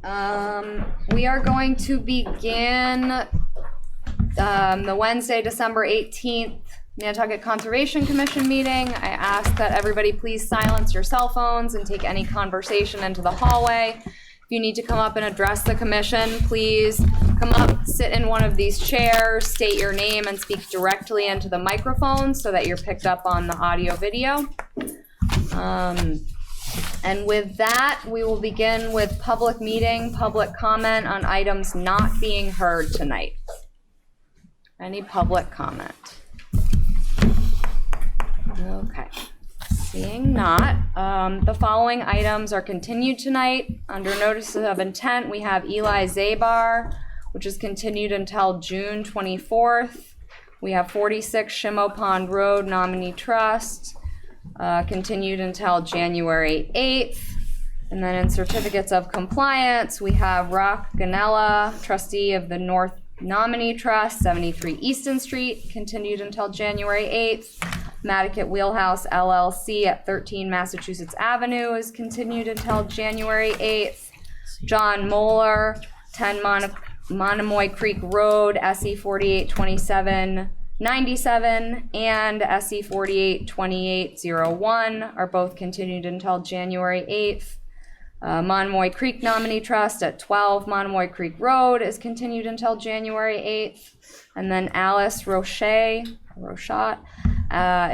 We are going to begin the Wednesday, December 18th, Nantucket Conservation Commission meeting. I ask that everybody please silence your cell phones and take any conversation into the hallway. If you need to come up and address the commission, please come up, sit in one of these chairs, state your name, and speak directly into the microphone so that you're picked up on the audio video. And with that, we will begin with public meeting, public comment on items not being heard tonight. Any public comment? Okay. Seeing not, the following items are continued tonight. Under notices of intent, we have Eli Zabar, which is continued until June 24th. We have 46 Shimo Pond Road Nominee Trust, continued until January 8th. And then in certificates of compliance, we have Rock Ganella, trustee of the North Nominee Trust, 73 Easton Street, continued until January 8th. Nantucket Wheelhouse LLC at 13 Massachusetts Avenue is continued until January 8th. John Moeller, 10 Monomoy Creek Road, SE 482797 and SE 482801 are both continued until January 8th. Monomoy Creek Nominee Trust at 12 Monomoy Creek Road is continued until January 8th. And then Alice Rochat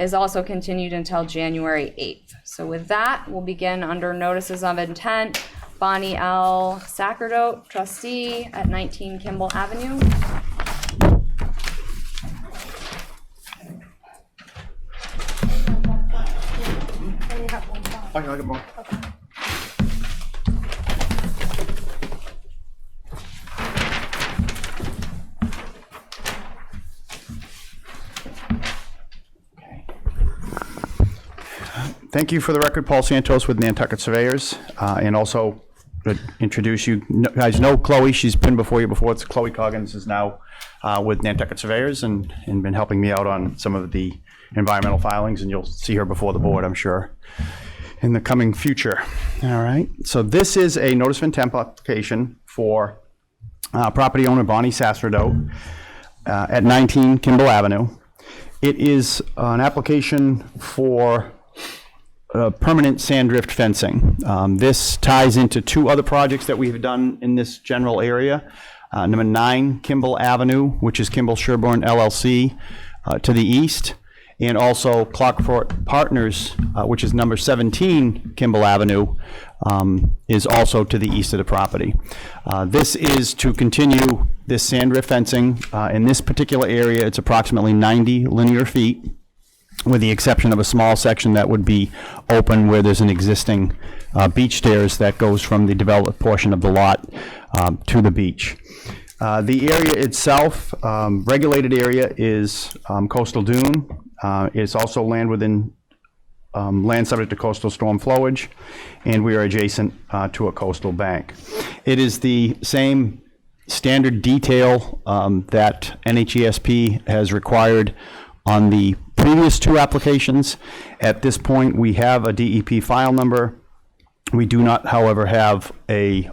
is also continued until January 8th. So with that, we'll begin under notices of intent. Bonnie L. Sacerdote, trustee at 19 Kimball Avenue. I got more. Okay. Thank you. For the record, Paul Santos with Nantucket Surveyors, and also to introduce you guys know Chloe. She's been before you before. It's Chloe Coggins is now with Nantucket Surveyors and been helping me out on some of the environmental filings, and you'll see her before the board, I'm sure, in the coming future. All right. So this is a notice of intent application for property owner Bonnie Sacerdote at 19 Kimball Avenue. It is an application for permanent sand drift fencing. This ties into two other projects that we've done in this general area. Number 9 Kimball Avenue, which is Kimball Sherborne LLC to the east, and also Clarkford Partners, which is number 17 Kimball Avenue, is also to the east of the property. This is to continue this sand drift fencing. In this particular area, it's approximately 90 linear feet, with the exception of a small section that would be open where there's an existing beach stairs that goes from the developed portion of the lot to the beach. The area itself, regulated area, is coastal dune. It's also land within land subject to coastal storm flowage, and we are adjacent to a coastal bank. It is the same standard detail that NHESP has required on the previous two applications. At this point, we have a DEP file number. We do not, however, have a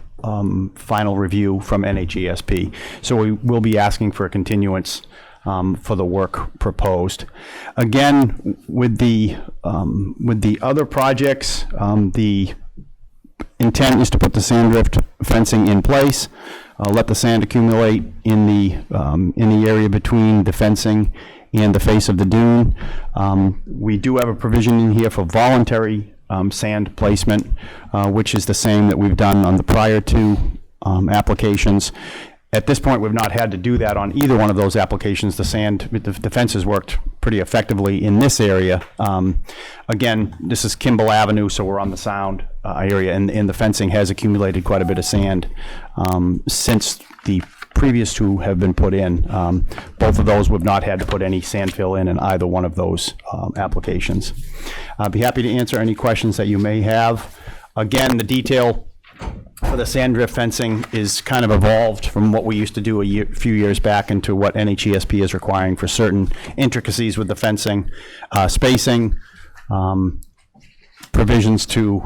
final review from NHESP. So we will be asking for a continuance for the work proposed. Again, with the other projects, the intent is to put the sand drift fencing in place, let the sand accumulate in the area between the fencing and the face of the dune. We do have a provision in here for voluntary sand placement, which is the same that we've done on the prior two applications. At this point, we've not had to do that on either one of those applications. The fences worked pretty effectively in this area. Again, this is Kimball Avenue, so we're on the sound area, and the fencing has accumulated quite a bit of sand since the previous two have been put in. Both of those we've not had to put any sand fill in either one of those applications. I'd be happy to answer any questions that you may have. Again, the detail for the sand drift fencing is kind of evolved from what we used to do a few years back into what NHESP is requiring for certain intricacies with the fencing, spacing, provisions to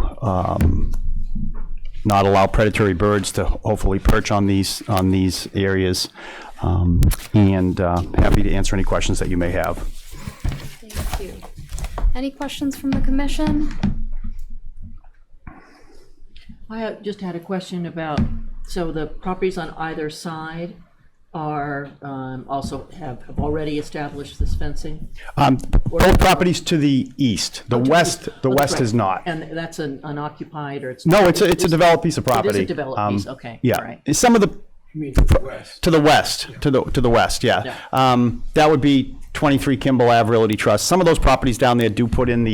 not allow predatory birds to hopefully perch on these areas. And happy to answer any questions that you may have. Thank you. Any questions from the commission? I just had a question about, so the properties on either side are also have already established this fencing? Both properties to the east. The west is not. And that's an unoccupied, or it's? No, it's a developed piece of property. It is a developed piece, okay. Yeah. All right. Some of the to the west, yeah. Yeah. That would be 23 Kimball Ave Realty Trust. Some of those properties down there do put in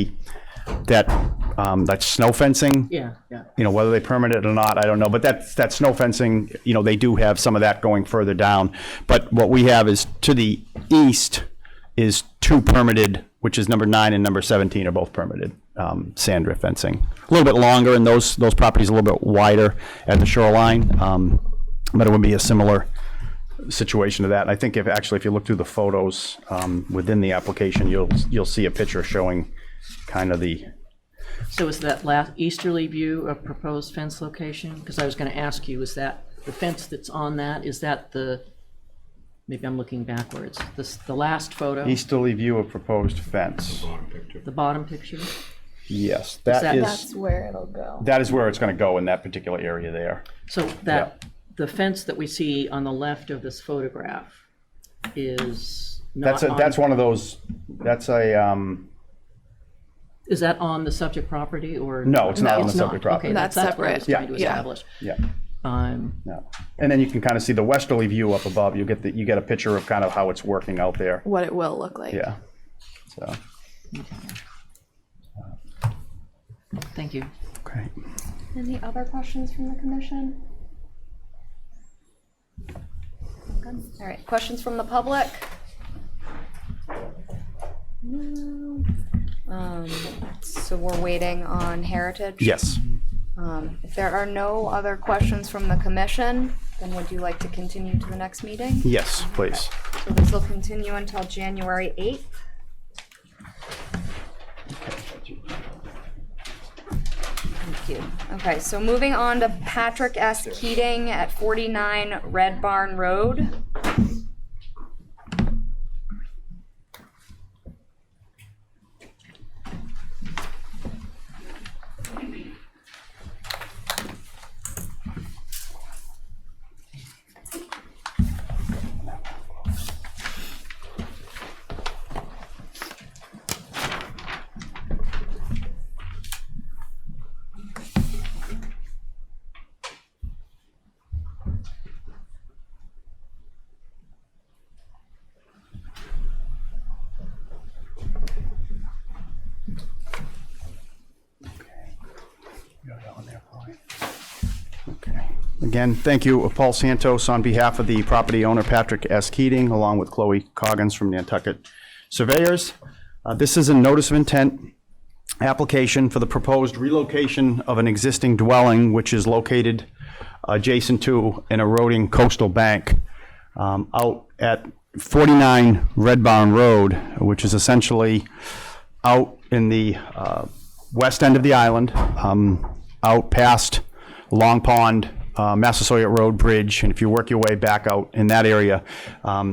that snow fencing. Yeah, yeah. You know, whether they permit it or not, I don't know. But that snow fencing, you know, they do have some of that going further down. But what we have is to the east is 2 permitted, which is number 9 and number 17 are both permitted sand drift fencing. A little bit longer, and those properties a little bit wider at the shoreline. But it would be a similar situation to that. And I think if you look through the photos within the application, you'll see a picture showing kind of the. So is that last easterly view a proposed fence location? Because I was going to ask you, is that the fence that's on that, is that maybe I'm looking backwards, the last photo? Easterly view of proposed fence. The bottom picture? Yes, That's where it'll go. that is where it's going to go in that particular area there. So that, the fence that we see on the left of this photograph is not That's one of those, that's a, is that on the subject property or? No, it's not on the It's subject property. Okay, That's that's what I was separate. trying to Yeah. establish. yeah. Yeah. And then you can kind of see the westerly view up above. You get a picture of kind of how it's working out there. What it will look like. Yeah. So, Thank you. okay. Any other questions from the commission? Good. All right, questions from the public? No. So we're waiting on Heritage? Yes. If there are no other questions from the commission, then would you like to continue to the next meeting? Yes, please. So this will continue until January 8th. Thank you. Okay, so moving on to Patrick S. Keating at 49 Red Barn Road. Okay. Again, thank you, Paul Santos, on behalf of the property owner, Patrick S. Keating, along with Chloe Coggins from Nantucket Surveyors. This is a notice of intent application for the proposed relocation of an existing dwelling, which is located adjacent to an eroding coastal bank out at 49 Red Barn Road, which is essentially out in the west end of the island, out past Long Pond, Massasoit Road Bridge, and if you work your way back out in that area,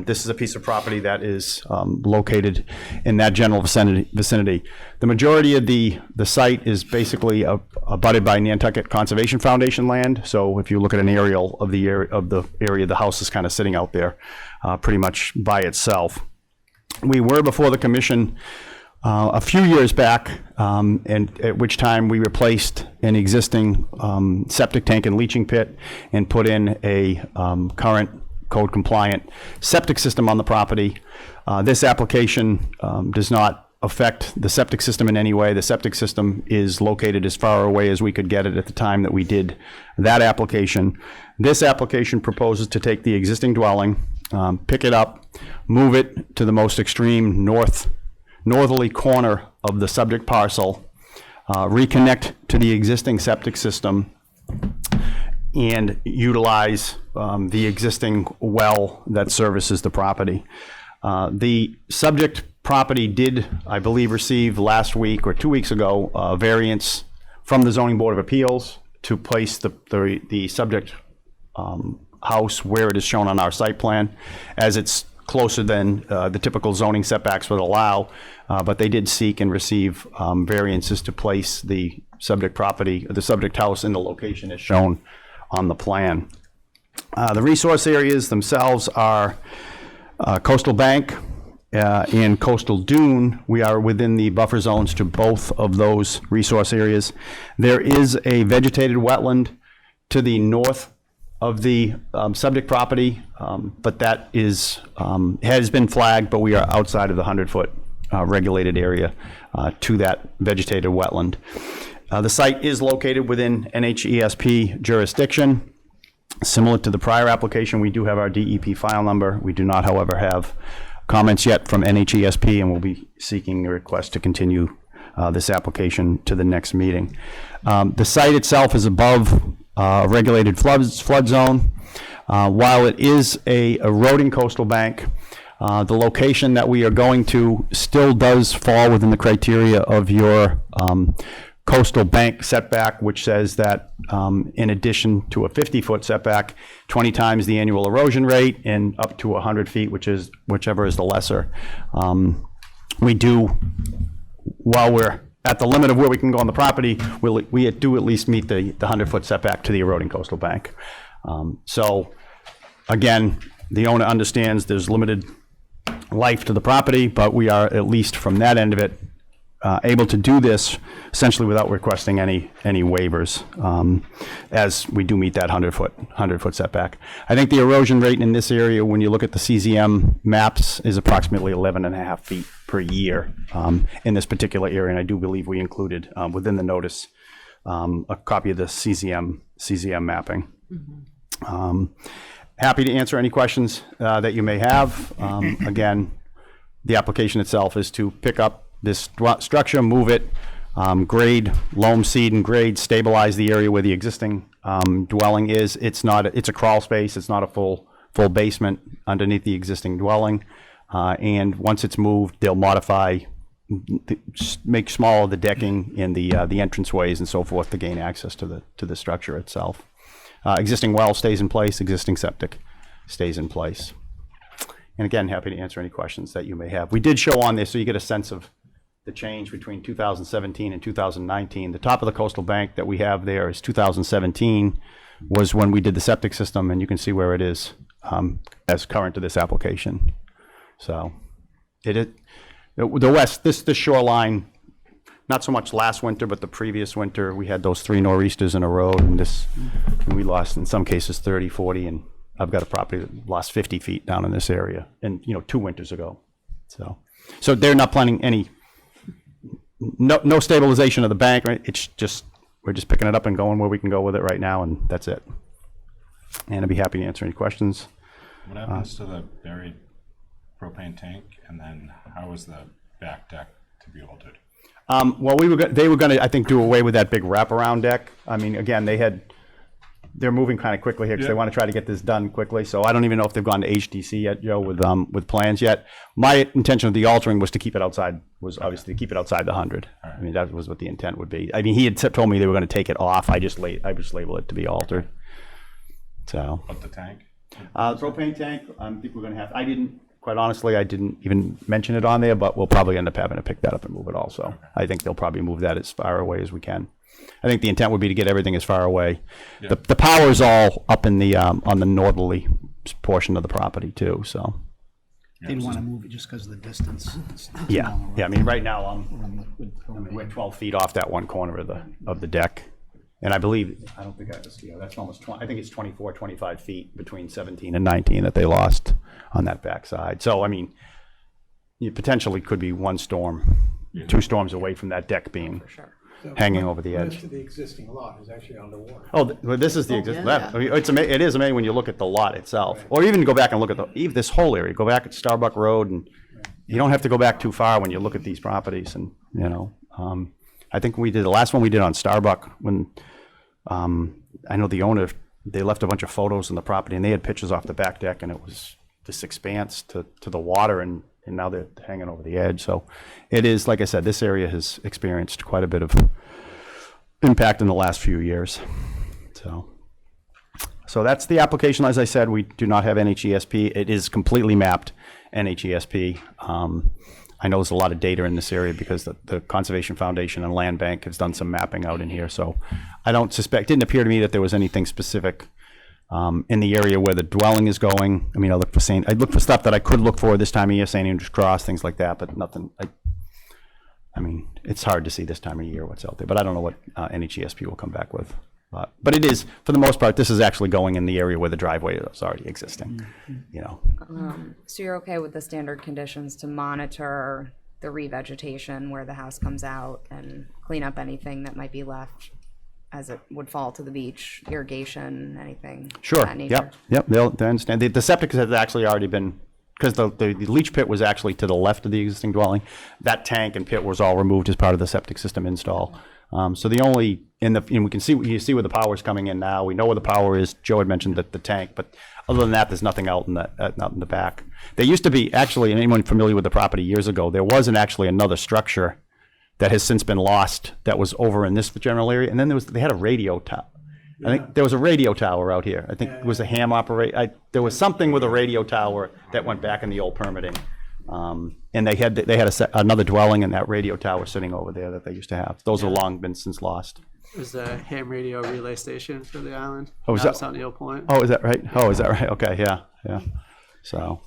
this is a piece of property that is located in that general vicinity. The majority of the site is basically abutted by Nantucket Conservation Foundation land, so if you look at an aerial of the area, the house is kind of sitting out there pretty much by itself. We were before the commission a few years back, and at which time we replaced an existing septic tank and leaching pit and put in a current code compliant septic system on the property. This application does not affect the septic system in any way. The septic system is located as far away as we could get it at the time that we did that application. This application proposes to take the existing dwelling, pick it up, move it to the most extreme northerly corner of the subject parcel, reconnect to the existing septic system, and utilize the existing well that services the property. The subject property did, I believe, receive last week or 2 weeks ago a variance from the Zoning Board of Appeals to place the subject house where it is shown on our site plan, as it's closer than the typical zoning setbacks would allow, but they did seek and receive variances to place the subject property, the subject house in the location as shown on the plan. The resource areas themselves are Coastal Bank and Coastal Dune. We are within the buffer zones to both of those resource areas. There is a vegetated wetland to the north of the subject property, but that is has been flagged, but we are outside of the 100-foot regulated area to that vegetated wetland. The site is located within NHESP jurisdiction. Similar to the prior application, we do have our DEP file number. We do not, however, have comments yet from NHESP, and we'll be seeking a request to continue this application to the next meeting. The site itself is above regulated flood zone. While it is a eroding coastal bank, the location that we are going to still does fall within the criteria of your coastal bank setback, which says that in addition to a 50-foot setback, 20 times the annual erosion rate and up to 100 feet, whichever is the lesser. We do, while we're at the limit of where we can go on the property, we do at least meet the 100-foot setback to the eroding coastal bank. So again, the owner understands there's limited life to the property, but we are, at least from that end of it, able to do this essentially without requesting any waivers, as we do meet that 100-foot setback. I think the erosion rate in this area, when you look at the CZM maps, is approximately 11.5 feet per year in this particular area, and I do believe we included within the notice a copy of the CZM mapping. Happy to answer any questions that you may have. Again, the application itself is to pick up this structure, move it, grade, loam, seed, and grade, stabilize the area where the existing dwelling is. It's a crawl space. It's not a full basement underneath the existing dwelling. And once it's moved, they'll modify, make smaller the decking and the entranceways and so forth to gain access to the structure itself. Existing well stays in place. Existing septic stays in place. And again, happy to answer any questions that you may have. We did show on this so you get a sense of the change between 2017 and 2019. The top of the coastal bank that we have there is 2017 was when we did the septic system, and you can see where it is as current to this application. So the west, this shoreline, not so much last winter, but the previous winter, we had those 3 nor'easters in a row, and we lost in some cases 30, 40, and I've got a property that lost 50 feet down in this area, and 2 winters ago. So they're not planning any, no stabilization of the bank, right? It's just, we're just picking it up and going where we can go with it right now, and that's it. And I'd be happy to answer any questions. What happens to the buried propane tank, and then how is the back deck to be altered? Well, they were going to, I think, do away with that big wraparound deck. I mean, again, they're moving kind of quickly here because they want to try to get this done quickly. So I don't even know if they've gone to HDC yet, Joe, with plans yet. My intention of the altering was to keep it outside, obviously to keep it outside the 100. Right. I mean, that was what the intent would be. I mean, he had told me they were going to take it off. I just labeled it to be altered. So. But the tank? Propane tank, I think we're going to have, quite honestly, I didn't even mention it on there, but we'll probably end up having to pick that up and move it also. Okay. I think they'll probably move that as far away as we can. I think the intent would be to get everything as far away. Yeah. The power is all up in the on the northerly portion of the property too. So they'd want to move it just because of the distance. Yeah. I mean, right now we're 12 feet off that one corner of the deck, and I believe that's almost 20. I think it's 24, 25 feet between 17 and 19 that they lost on that backside. So I mean, you potentially could be 1 storm, 2 storms away from that deck being. For sure. Hanging over the edge. Most of the existing lot is actually underwater. Oh, well, this is the existing. Yeah. It is amazing when you look at the lot itself, or even go back and look at this whole area. Go back at Starbuck Road, and you don't have to go back too far when you look at these properties. And I think the last one we did on Starbuck when I know the owner, they left a bunch of photos in the property, and they had pictures off the back deck, and it was this expanse to the water, and now they're hanging over the edge. So it is, like I said, this area has experienced quite a bit of impact in the last few years. So that's the application. As I said, we do not have NHESP. It is completely mapped NHESP. I know there's a lot of data in this area because the Conservation Foundation and Land Bank has done some mapping out in here. So I don't suspect, didn't appear to me that there was anything specific in the area where the dwelling is going. I mean, I look for stuff that I could look for this time of year, St. Andrews Cross, things like that, but nothing. I mean, it's hard to see this time of year what's out there, but I don't know what NHESP will come back with. But it is, for the most part, this is actually going in the area where the driveway is already existing, you know. So you're okay with the standard conditions to monitor the revegetation where the house comes out and clean up anything that might be left as it would fall to the beach, irrigation, anything Sure, of that nature? yep, they understand. The septic has actually already been, because the leach pit was actually to the left of the existing dwelling. That tank and pit was all removed as part of the septic system install. So the only, and we can see, you see where the power is coming in now. We know where the power is. Joe had mentioned that the tank, but other than that, there's nothing out in the back. There used to be, actually, and anyone familiar with the property years ago, there wasn't actually another structure that has since been lost that was over in this general area. And then they had a radio tower. I think there was a radio tower out here. I think it was a ham there was something with a radio tower that went back in the old permitting. And they had another dwelling in that radio tower sitting over there that they used to have. Those have long been since lost. It was the ham radio relay station for the island. Oh, is Now that- it's on Eel Point. Oh, is that right? Okay, yeah. So,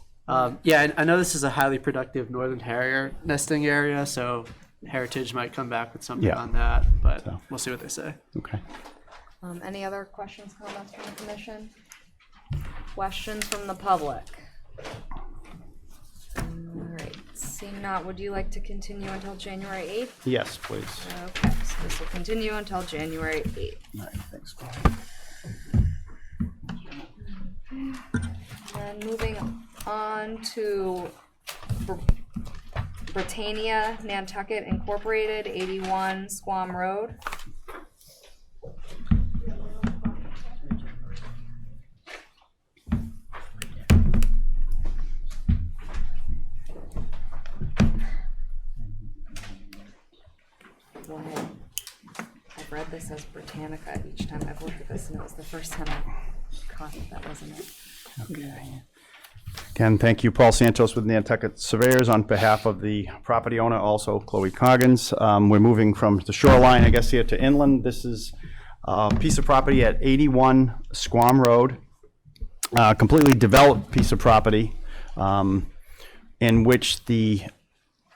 Yeah, and I know this is a highly productive northern harrier nesting area, so Heritage might come back with something Yeah. on that, but we'll see what they say. okay. Any other questions, comments from the commission? Questions from the public? All right, seeing not, would you like to continue until January 8th? Yes, please. Okay, so this will continue until January 8th. All right, thanks. And moving on to Britannia Nantucket Incorporated, 81 Squam Road. Go ahead. I've read this as Britannica each time I've looked at this, and it was the first time I caught that wasn't it. Okay. Again, thank you, Paul Santos with Nantucket Surveyors on behalf of the property owner, also Chloe Coggins. We're moving from the shoreline, I guess, here to inland. This is a piece of property at 81 Squam Road, a completely developed piece of property in which the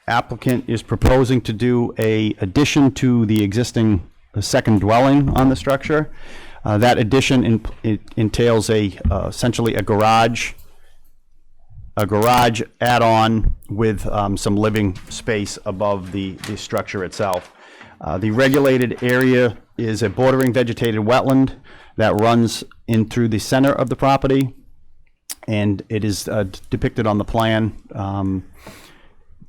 applicant is proposing to do a addition to the existing second dwelling on the structure. That addition entails essentially a garage add-on with some living space above the structure itself. The regulated area is a bordering vegetated wetland that runs in through the center of the property, and it is depicted on the plan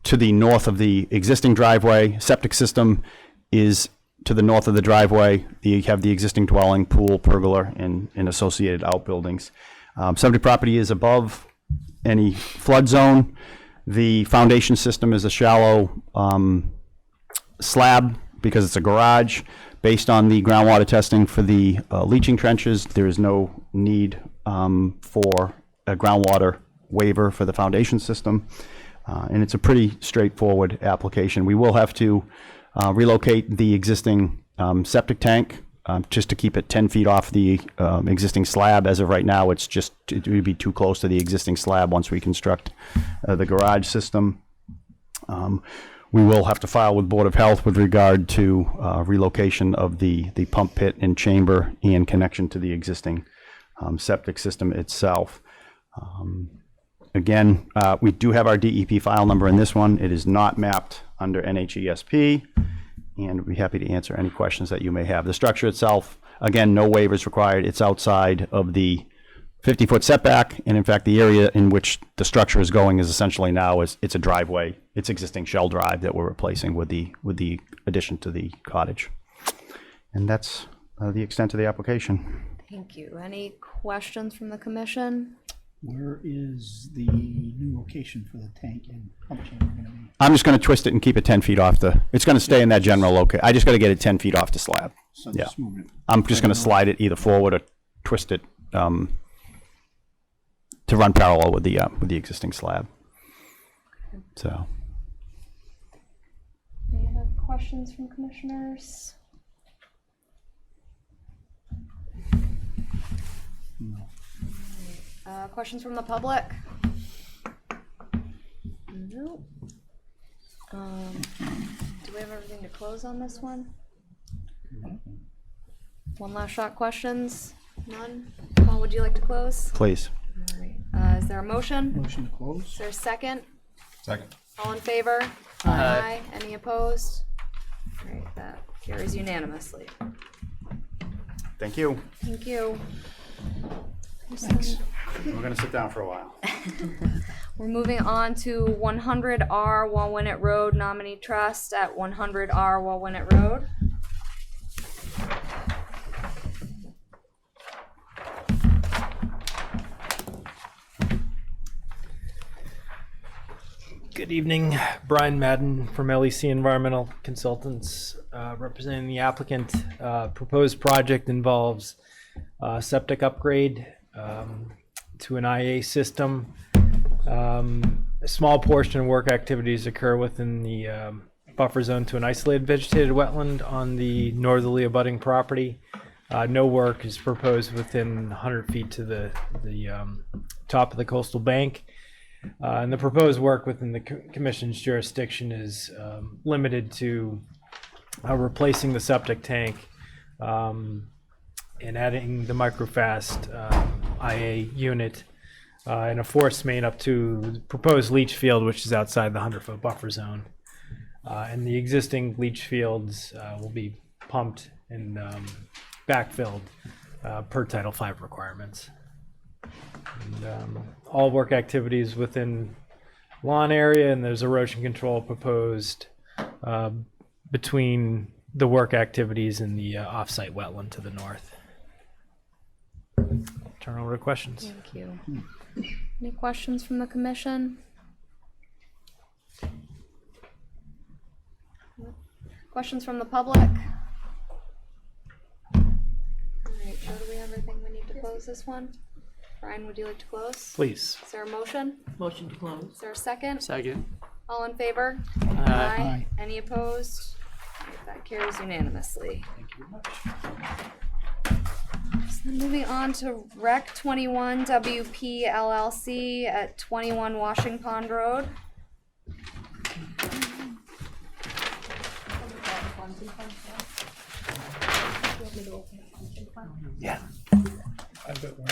to the north of the existing driveway. Septic system is to the north of the driveway. You have the existing dwelling, pool, pergola, and associated outbuildings. Subject property is above any flood zone. The foundation system is a shallow slab because it's a garage. Based on the groundwater testing for the leaching trenches, there is no need for a groundwater waiver for the foundation system. And it's a pretty straightforward application. We will have to relocate the existing septic tank just to keep it 10 feet off the existing slab. As of right now, it would be too close to the existing slab once we construct the garage system. We will have to file with Board of Health with regard to relocation of the pump pit and chamber and connection to the existing septic system itself. Again, we do have our DEP file number in this one. It is not mapped under NHESP, and we'd be happy to answer any questions that you may have. The structure itself, again, no waivers required. It's outside of the 50-foot setback, and in fact, the area in which the structure is going is essentially now it's a driveway. It's existing shell drive that we're replacing with the addition to the cottage. And that's the extent of the application. Thank you. Any questions from the commission? Where is the new location for the tank and pump chamber going to be? I'm just going to twist it and keep it 10 feet off it's going to stay in that general location. I just got to get it 10 feet off the slab. So Yeah. just moving it. I'm just going to slide it either forward or twist it to run parallel with the existing slab. So, Any other questions from commissioners? No. Questions from the public? Nope. Do we have everything to close on this one? One last shot questions? None? Paul, would you like to close? please. All right. Is there a motion? Motion to Is close? there a second? Second. All in favor? Aye. Any opposed? All right, that carries unanimously. Thank you. Thank you. Thanks. We're going to sit down for a while. We're moving on to 100R Wauwinet Road Nominee Trust at 100R Wauwinet Road. Good evening, Brian Madden from LEC Environmental Consultants, representing the applicant. Proposed project involves septic upgrade to an IA system. A small portion of work activities occur within the buffer zone to an isolated vegetated wetland on the northerly abutting property. No work is proposed within 100 feet to the top of the coastal bank. And the proposed work within the commission's jurisdiction is limited to replacing the septic tank and adding the microfast IA unit and a force main up to the proposed leach field, which is outside the 100-foot buffer zone. And the existing leach fields will be pumped and backfilled per Title V requirements. And, all work activities within lawn area, and there's erosion control proposed between the work activities and the off-site wetland to the north. Turn over to questions. Thank you. Any questions from the commission? Questions from the public? All right, Joe, do we have everything we need to close this one? Brian, would you like to close? Please. Is there a motion? Motion to close. Is there a second? Second. All in favor? Aye. Any opposed? All right, that carries unanimously. Thank you very much. So moving on to Rec 21 WP LLC at 21 Washing Pond Road. Yeah. I've got one.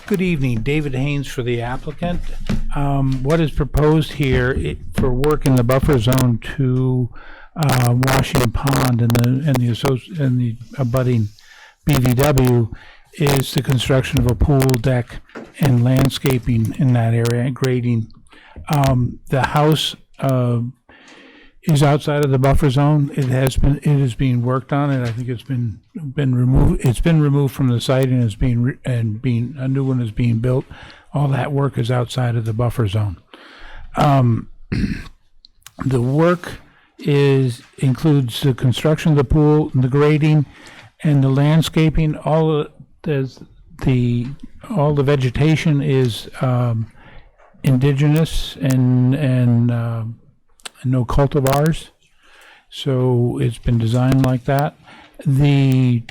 Good evening, David Haynes for the applicant. What is proposed here for work in the buffer zone to Washington Pond and the abutting BVW is the construction of a pool deck and landscaping in that area, and grading. The house is outside of the buffer zone. It is being worked on, and I think it's been removed. It's been removed from the site and is being a new one is being built. All that work is outside of the buffer zone. The work includes the construction of the pool, and the grading, and the landscaping. All the vegetation is indigenous and no cultivars, so it's been designed like that. The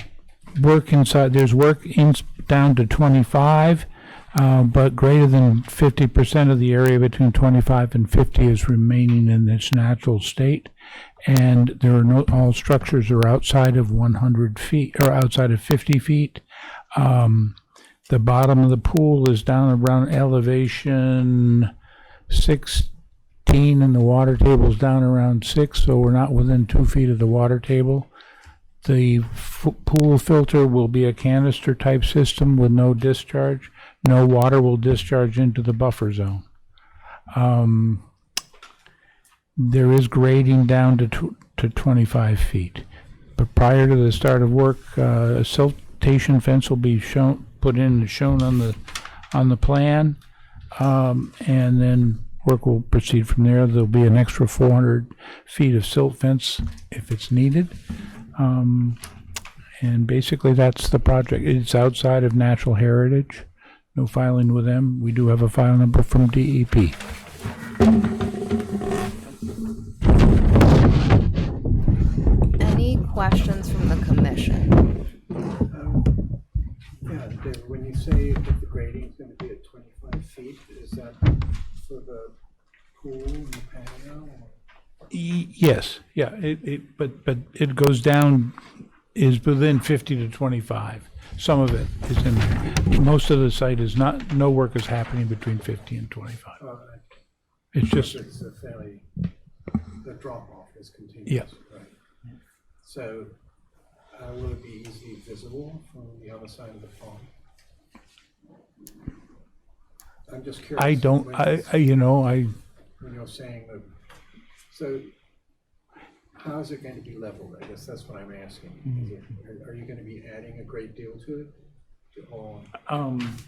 work inside, there's work down to 25, but greater than 50% of the area between 25 and 50 is remaining in its natural state, and there are all structures are outside of 100 feet or outside of 50 feet. The bottom of the pool is down around elevation 16, and the water table is down around 6, so we're not within 2 feet of the water table. The pool filter will be a canister type system with no discharge. No water will discharge into the buffer zone. There is grading down to 25 feet. but prior to the start of work, a siltation fence will be put in and shown on the plan. And then work will proceed from there. There'll be an extra 400 feet of silt fence if it's needed. And basically that's the project. It's outside of natural heritage. No filing with them. We do have a file number from DEP. Any questions from the commission? Yeah, David, when you say that the grading is going to be at 25 feet, is that for the pool and the patio? Yes, yeah, but it goes down, is within 50 to 25. Some of it is in there. Most of the site is not, no work is happening between 50 and 25. It's just, It's a fairly, the drop-off is continuous. Yeah. Right. So will it be easily visible from the other side of the pond? I'm just curious. I don't, When you're saying that, so how is it going to be leveled? I guess that's what I'm asking. Are you going to be adding a great deal to it? Or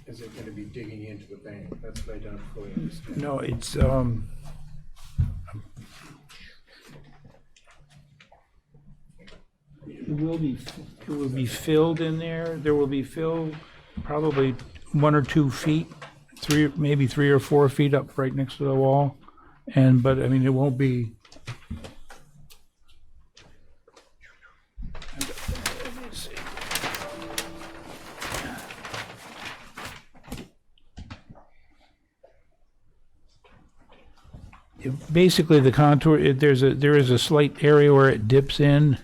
is it going to be digging into the bank? That's what I don't fully understand. no, it's, it will be filled in there. There will be fill probably 1 or 2 feet, maybe 3 or 4 feet up right next to the wall. But I mean, it won't be. Basically, the contour, there is a slight area where it dips in.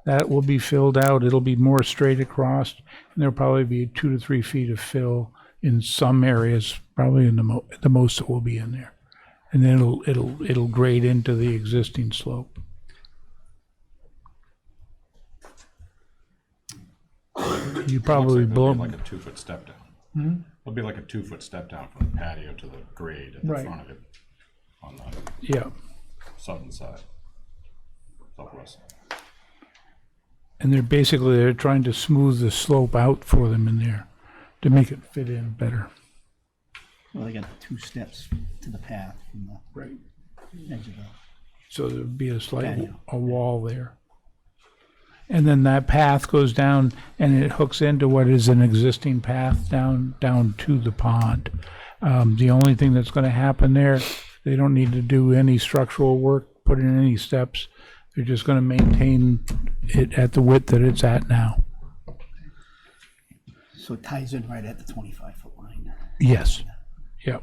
That will be filled out. It'll be more straight across, and there'll probably be 2 to 3 feet of fill in some areas. Probably in the most it will be in there, and then it'll grade into the existing slope. You probably Looks blow. like it'll be like a 2-foot step down. It'll be like a 2-foot step down from the patio to the grade at the Right. front of it on the Yeah, southern side, southwest side. and they're trying to smooth the slope out for them in there to make it fit in better. Well, they got 2 steps to the path from the Right. edge of the. So there'll be a slight Patio. a wall there. And then that path goes down and it hooks into what is an existing path down to the pond. The only thing that's going to happen there, they don't need to do any structural work, put in any steps. They're just going to maintain it at the width that it's at now. So it ties in right at the 25-foot line. Yes. Yep.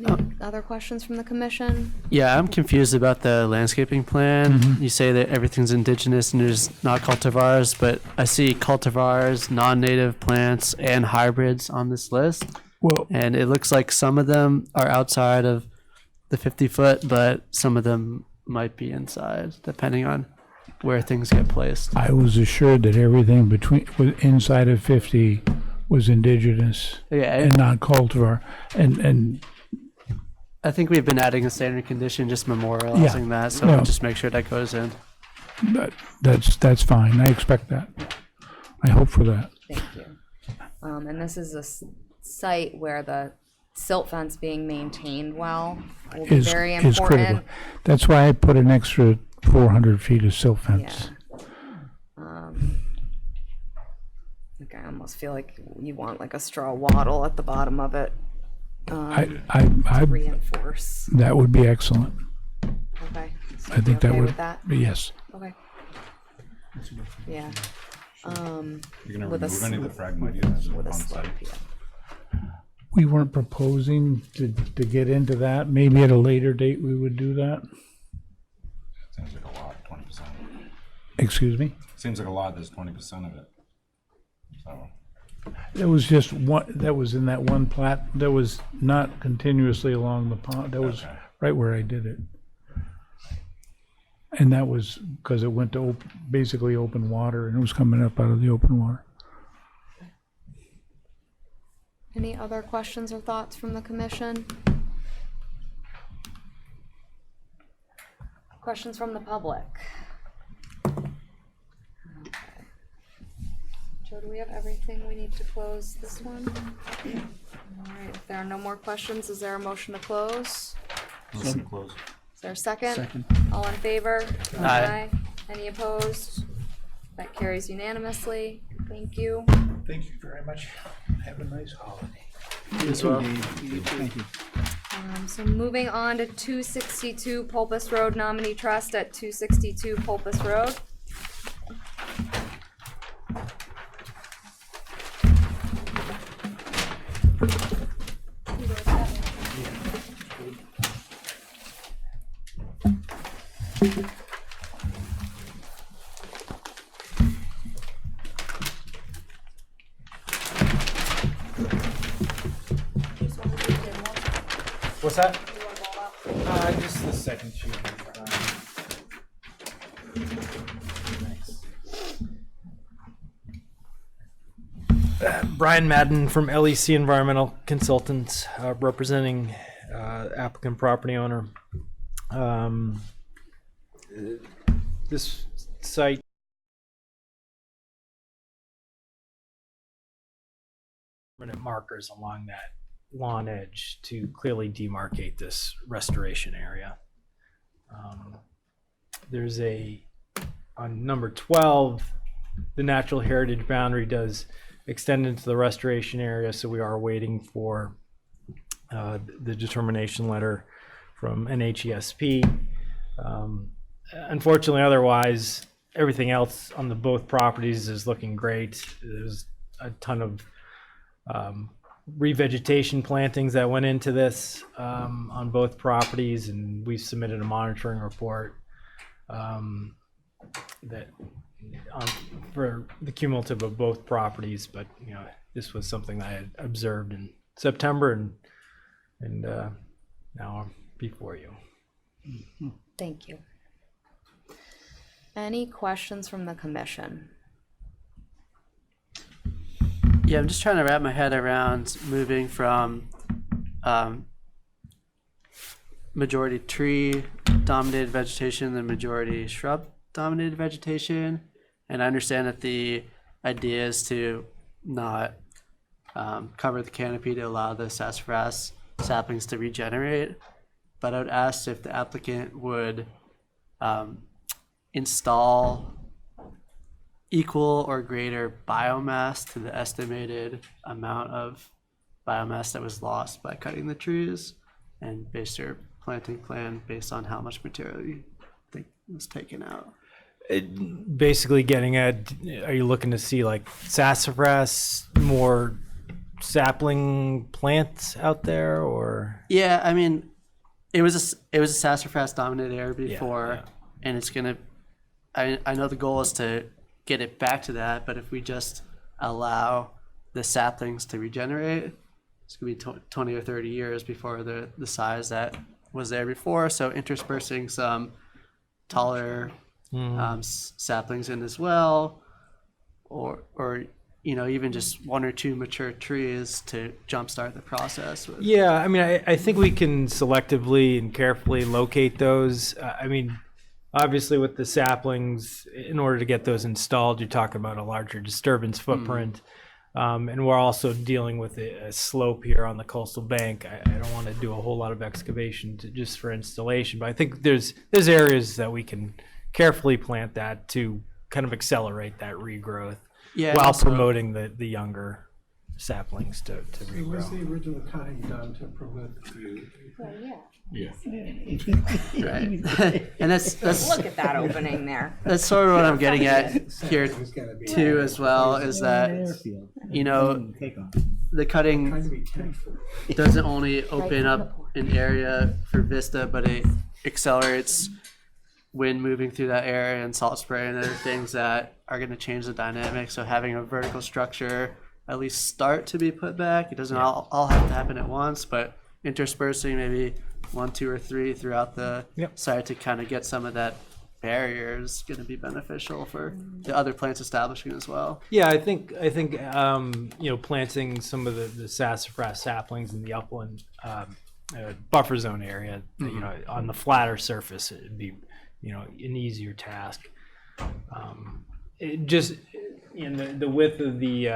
Any other questions from the commission? Yeah, I'm confused about the landscaping plan. You say that everything's indigenous and there's not cultivars, but I see cultivars, non-native plants, and hybrids on this list. Well, And it looks like some of them are outside of the 50-foot, but some of them might be inside, depending on where things get placed. I was assured that everything inside of 50 was indigenous Yeah, and not cultivar. And I think we've been adding a standard condition, just memorializing that, so Yeah. we'll just make sure that goes in. that's fine. I expect that. I hope for that. Thank you. And this is a site where the silt fence being maintained well will be Is very is critical. important. That's why I put an extra 400 feet of silt fence. Like I almost feel like you want like a straw wattle at the bottom of it. I Reinforce. that would be excellent. Okay. So I think you that okay would. with that? Yes. Okay. Yeah. You're gonna With a remove any of the slope. phragmites With a on slope, site? yeah. We weren't proposing to get into that. Maybe at a later date we would do that. Seems like a lot, 20%. Excuse me. Seems like a lot, there's 20% of it. So, There was just one, that was in that one plat, that was not continuously along the pond, that was Okay. right where I did it. And that was because it went to basically open water and it was coming up out of the open water. Any other questions or thoughts from the commission? Questions from the public? So do we have everything we need to close this one? All right, if there are no more questions, is there a motion to close? Motion closed. Is there a second? Second. All in favor? Aye. Any opposed? That carries unanimously. Thank you. Thank you very much. Have a nice holiday. As well. Thank you. So moving on to 262 Pulpus Road Nominee Trust at 262 Pulpus Road. What's that? Just the second sheet. Thanks. Brian Madden from LEC Environmental Consultants, representing applicant property owner. This site permanent markers along that lawn edge to clearly demarcate this restoration area. There's on number 12, the natural heritage boundary does extend into the restoration area, so we are waiting for the determination letter from NHESP. Unfortunately, otherwise, everything else on both properties is looking great. There's a ton of revegetation plantings that went into this on both properties, and we've submitted a monitoring report for the cumulative of both properties. But this was something that I had observed in September, and now I'm before you. Thank you. Any questions from the commission? Yeah, I'm just trying to wrap my head around moving from majority tree dominated vegetation to majority shrub dominated vegetation. And I understand that the idea is to not cover the canopy to allow the sassafras saplings to regenerate. But I would ask if the applicant would install equal or greater biomass to the estimated amount of biomass that was lost by cutting the trees, and base your planting plan based on how much material you think was taken out. Basically getting at, are you looking to see like sassafras, more sapling plants out there, or? Yeah, I mean, it was a sassafras dominated area before, and it's gonna. I know the goal is to get it back to that, but if we just allow the saplings to regenerate, it's gonna be 20 or 30 years before the size that was there before. So interspersing some taller saplings in as well, or even just one or two mature trees to jumpstart the process. Yeah, I mean, I think we can selectively and carefully locate those. I mean, obviously with the saplings, in order to get those installed, you're talking about a larger disturbance footprint. And we're also dealing with a slope here on the coastal bank. I don't want to do a whole lot of excavation just for installation, but I think there's areas that we can carefully plant that to kind of accelerate that regrowth, while promoting the younger saplings to regrow. Was the original cutting done to promote the view? Right. And that's Look at that opening there. that's sort of what I'm getting at here It was gonna be too as well, is that the cutting trying to be careful. doesn't only open up an area for vista, but it accelerates wind moving through that area and salt spray and other things that are going to change the dynamic. So having a vertical structure at least start to be put back, it doesn't all have to happen at once, but interspersing maybe 1, 2, or 3 throughout the site to kind of get some of that barrier is going to be beneficial for the other plants establishing as well. Yeah, I think planting some of the sassafras saplings in the upland buffer zone area, on the flatter surface, it'd be an easier task. And the width of the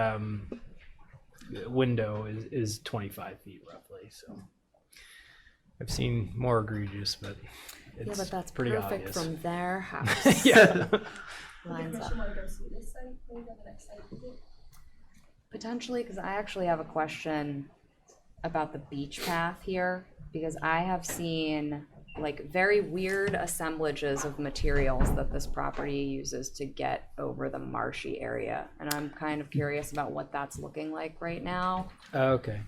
window is 25 feet roughly. So I've seen more egregious, but it's Yeah, but that's pretty perfect obvious. from their house. Yeah. Lines up. Potentially, because I actually have a question about the beach path here, because I have seen like very weird assemblages of materials that this property uses to get over the marshy area, and I'm kind of curious about what that's looking like right now. Okay.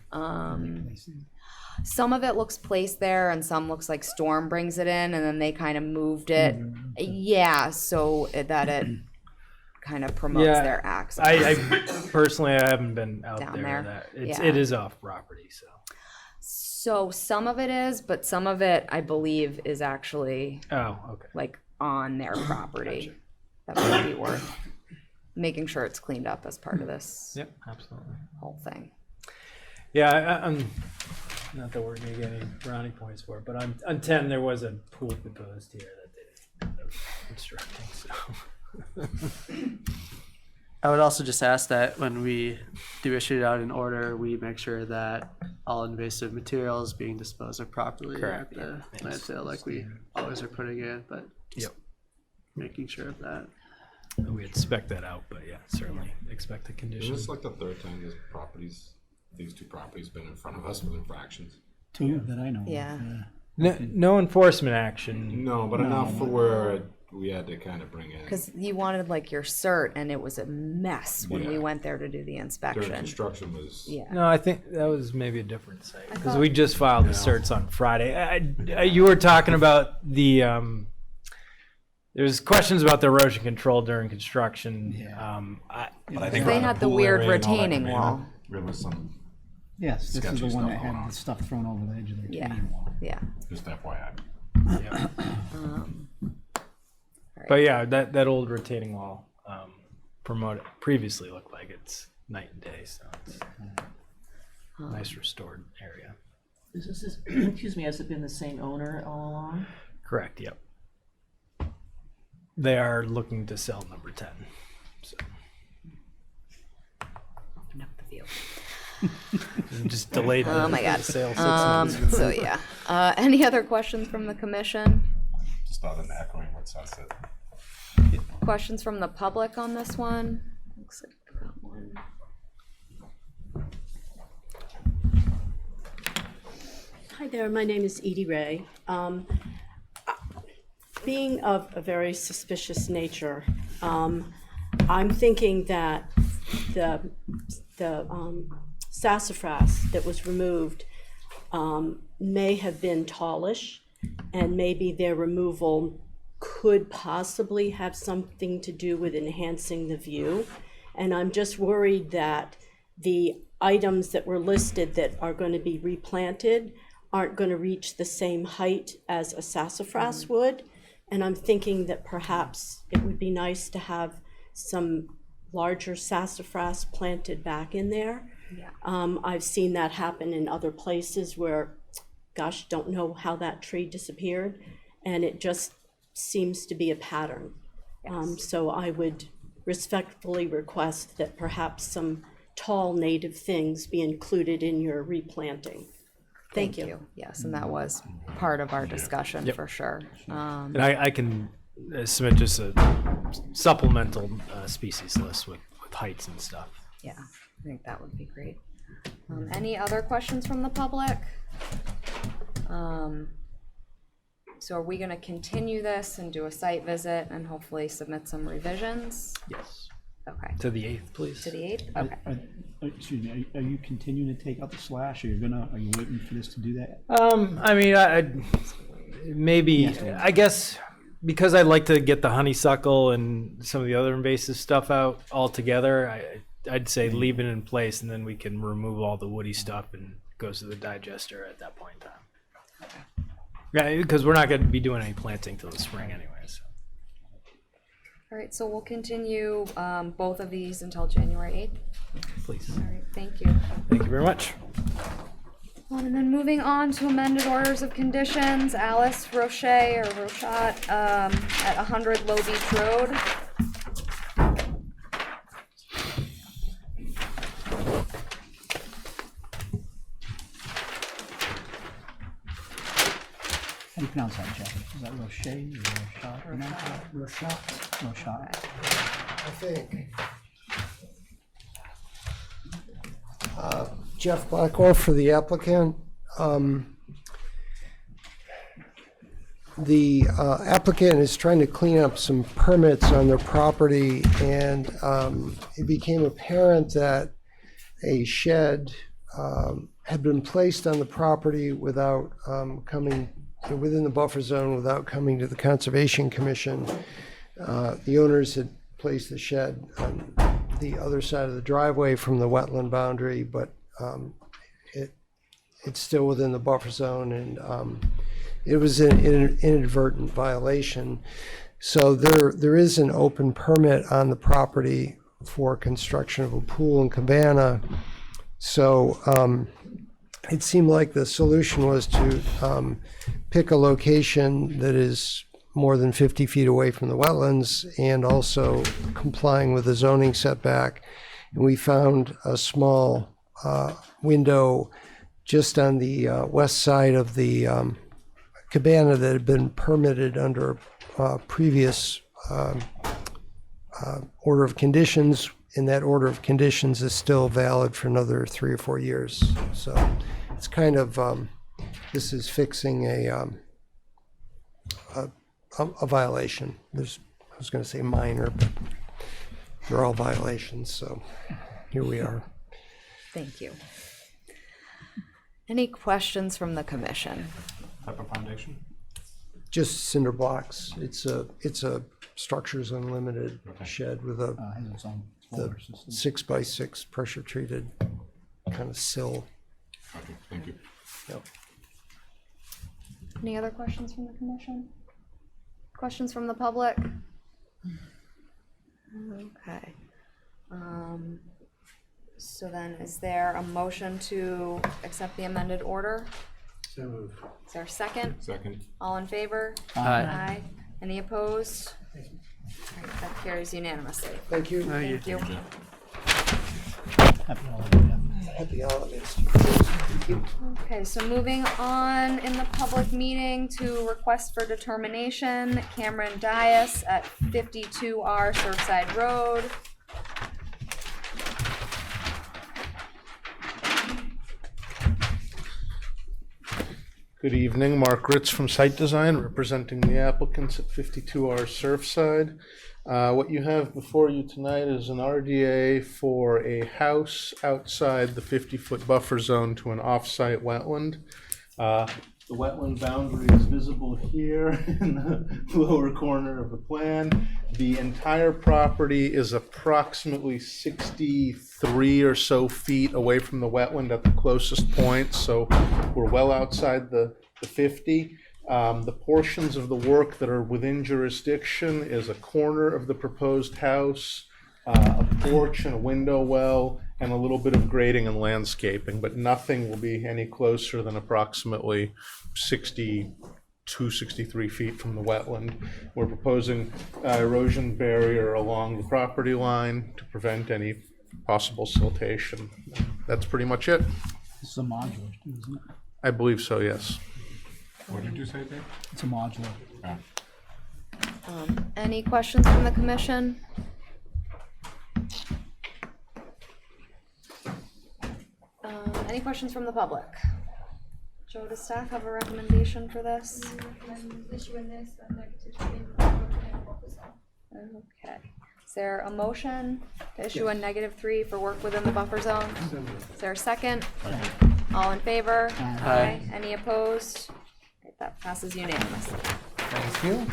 Some of it looks placed there, and some looks like Storm brings it in, and then they kind of moved it. Yeah, so that it kind of promotes Yeah, their access. I personally I haven't been out Down there. there? It Yeah. is off property, so. So some of it is, but some of it I believe is actually Oh, okay. like on their property. That might be worth making sure it's cleaned up as part of this Yep, absolutely. whole thing. Yeah, I'm not that we're gonna get any brownie points for it, but on 10 there was a pool proposed here that they ended up constructing. So I would also just ask that when we do issue it out in order, we make sure that all invasive material is being disposed of properly Correct, at the landfill, like we always are putting in, but just Yep. making sure of that. we had spec that out, but yeah, certainly expect the Is conditions. this like the third time these two properties been in front of us with infractions? Two that I know of. Yeah. No enforcement action. No, but enough for where we had to kind of bring in. Because you wanted like your cert, and it was a mess when we Yeah. went there to do the During inspection. construction was. Yeah. No, I think that was maybe a different site because thought- we just filed the certs on Friday. You were talking about the there's questions about the erosion control during construction. Yeah. But I think They around had the pool weird area and all that retaining container, wall. There was some, Yes, this is Sketchy the one stuff that going had on. the stuff thrown over the edge of their Yeah. retaining wall. Yeah. just FYI. Yeah. But yeah, that old retaining wall previously looked like it's night and day, so it's a nice restored area. Excuse me, has it been the same owner all along? Correct. Yep. They are looking to sell number 10. So Open up the view. just delayed Oh my God. the sale 6 months. So yeah. Any other questions from the commission? Just other than echoing what Seth said. Questions from the public on this one? Looks like I got one. Hi there, my name is Edie Ray. Being of a very suspicious nature, I'm thinking that the sassafras that was removed may have been tallish, and maybe their removal could possibly have something to do with enhancing the view. And I'm just worried that the items that were listed that are going to be replanted aren't going to reach the same height as a sassafras would. And I'm thinking that perhaps it would be nice to have some larger sassafras planted back in there. Yeah. I've seen that happen in other places where, gosh, don't know how that tree disappeared, and it just seems to be a pattern. So I would respectfully request that perhaps some tall native things be included in your replanting. Thank you. Yes, and that was part of our discussion for sure. And I can submit just a supplemental species list with heights and stuff. Yeah, I think that would be great. Any other questions from the public? So are we gonna continue this and do a site visit and hopefully submit some revisions? Yes. Okay, To the 8th, please. to the 8th? Okay. Excuse me, are you continuing to take out the slash, or are you waiting for this to do that? I mean, maybe, I guess, because I'd like to get the honeysuckle and some of the other invasive stuff out altogether, I'd say leave it in place, and then we can remove all the woody stuff and goes to the digester at that point in time. Yeah, because we're not going to be doing any planting till the spring anyway. So. All right, so we'll continue both of these until January 8th. Please. All right, thank you. Thank you very much. And then moving on to amended orders of conditions, Alice Roche or Rochat at 100 Low Beach Road. you pronounce that, Jeff? Is that Roche or Rochat? Rochat. I think. Jeff Blackwell for the applicant. The applicant is trying to clean up some permits on their property, and it became apparent that a shed had been placed on the property without coming within the buffer zone, without coming to the Conservation Commission. The owners had placed the shed on the other side of the driveway from the wetland boundary, but it's still within the buffer zone, and it was an inadvertent violation. So there is an open permit on the property for construction of a pool and cabana. So it seemed like the solution was to pick a location that is more than 50 feet away from the wetlands and also complying with the zoning setback. And we found a small window just on the west side of the cabana that had been permitted under previous order of conditions, and that order of conditions is still valid for another 3 or 4 years. So it's kind of, this is fixing a violation. I was going to say minor, but they're all violations, so here we are. Thank you. Any questions from the commission? Type of foundation? Just cinder blocks. It's a Structures Unlimited shed with a Has its own the floor system. 6x6 pressure treated kind of sill. Okay, thank you. Yep. Any other questions from the commission? Questions from the public? Okay. So then is there a motion to accept the amended order? So moved. Is there a second? Second. All in favor? Aye. Any opposed? All right, that carries unanimously. Thank you. Thank you. Happy holiday, yeah. Happy holidays. Okay, so moving on in the public meeting to request for determination, Cameron Dias at 52R Surfside Road. Good evening, Mark Ritz from Site Design, representing the applicants at 52R Surfside. What you have before you tonight is an RDA for a house outside the 50-foot buffer zone to an off-site wetland. The wetland boundary is visible here in the lower corner of the plan. The entire property is approximately 63 or so feet away from the wetland at the closest point, so we're well outside the 50. The portions of the work that are within jurisdiction is a corner of the proposed house, a porch and a window well, and a little bit of grading and landscaping, but nothing will be any closer than approximately 62, 63 feet from the wetland. We're proposing erosion barrier along the property line to prevent any possible siltation. That's pretty much it. It's a modular, too, isn't it? I believe so, yes. What did you say, Dave? It's a modular. Ah. Any questions from the commission? Any questions from the public? Joe, does staff have a recommendation for this? Okay. Is there a motion to issue a -3 for work within the buffer zone? Is there a second? All in favor? Aye. Any opposed? Okay, that passes unanimously. Thank you.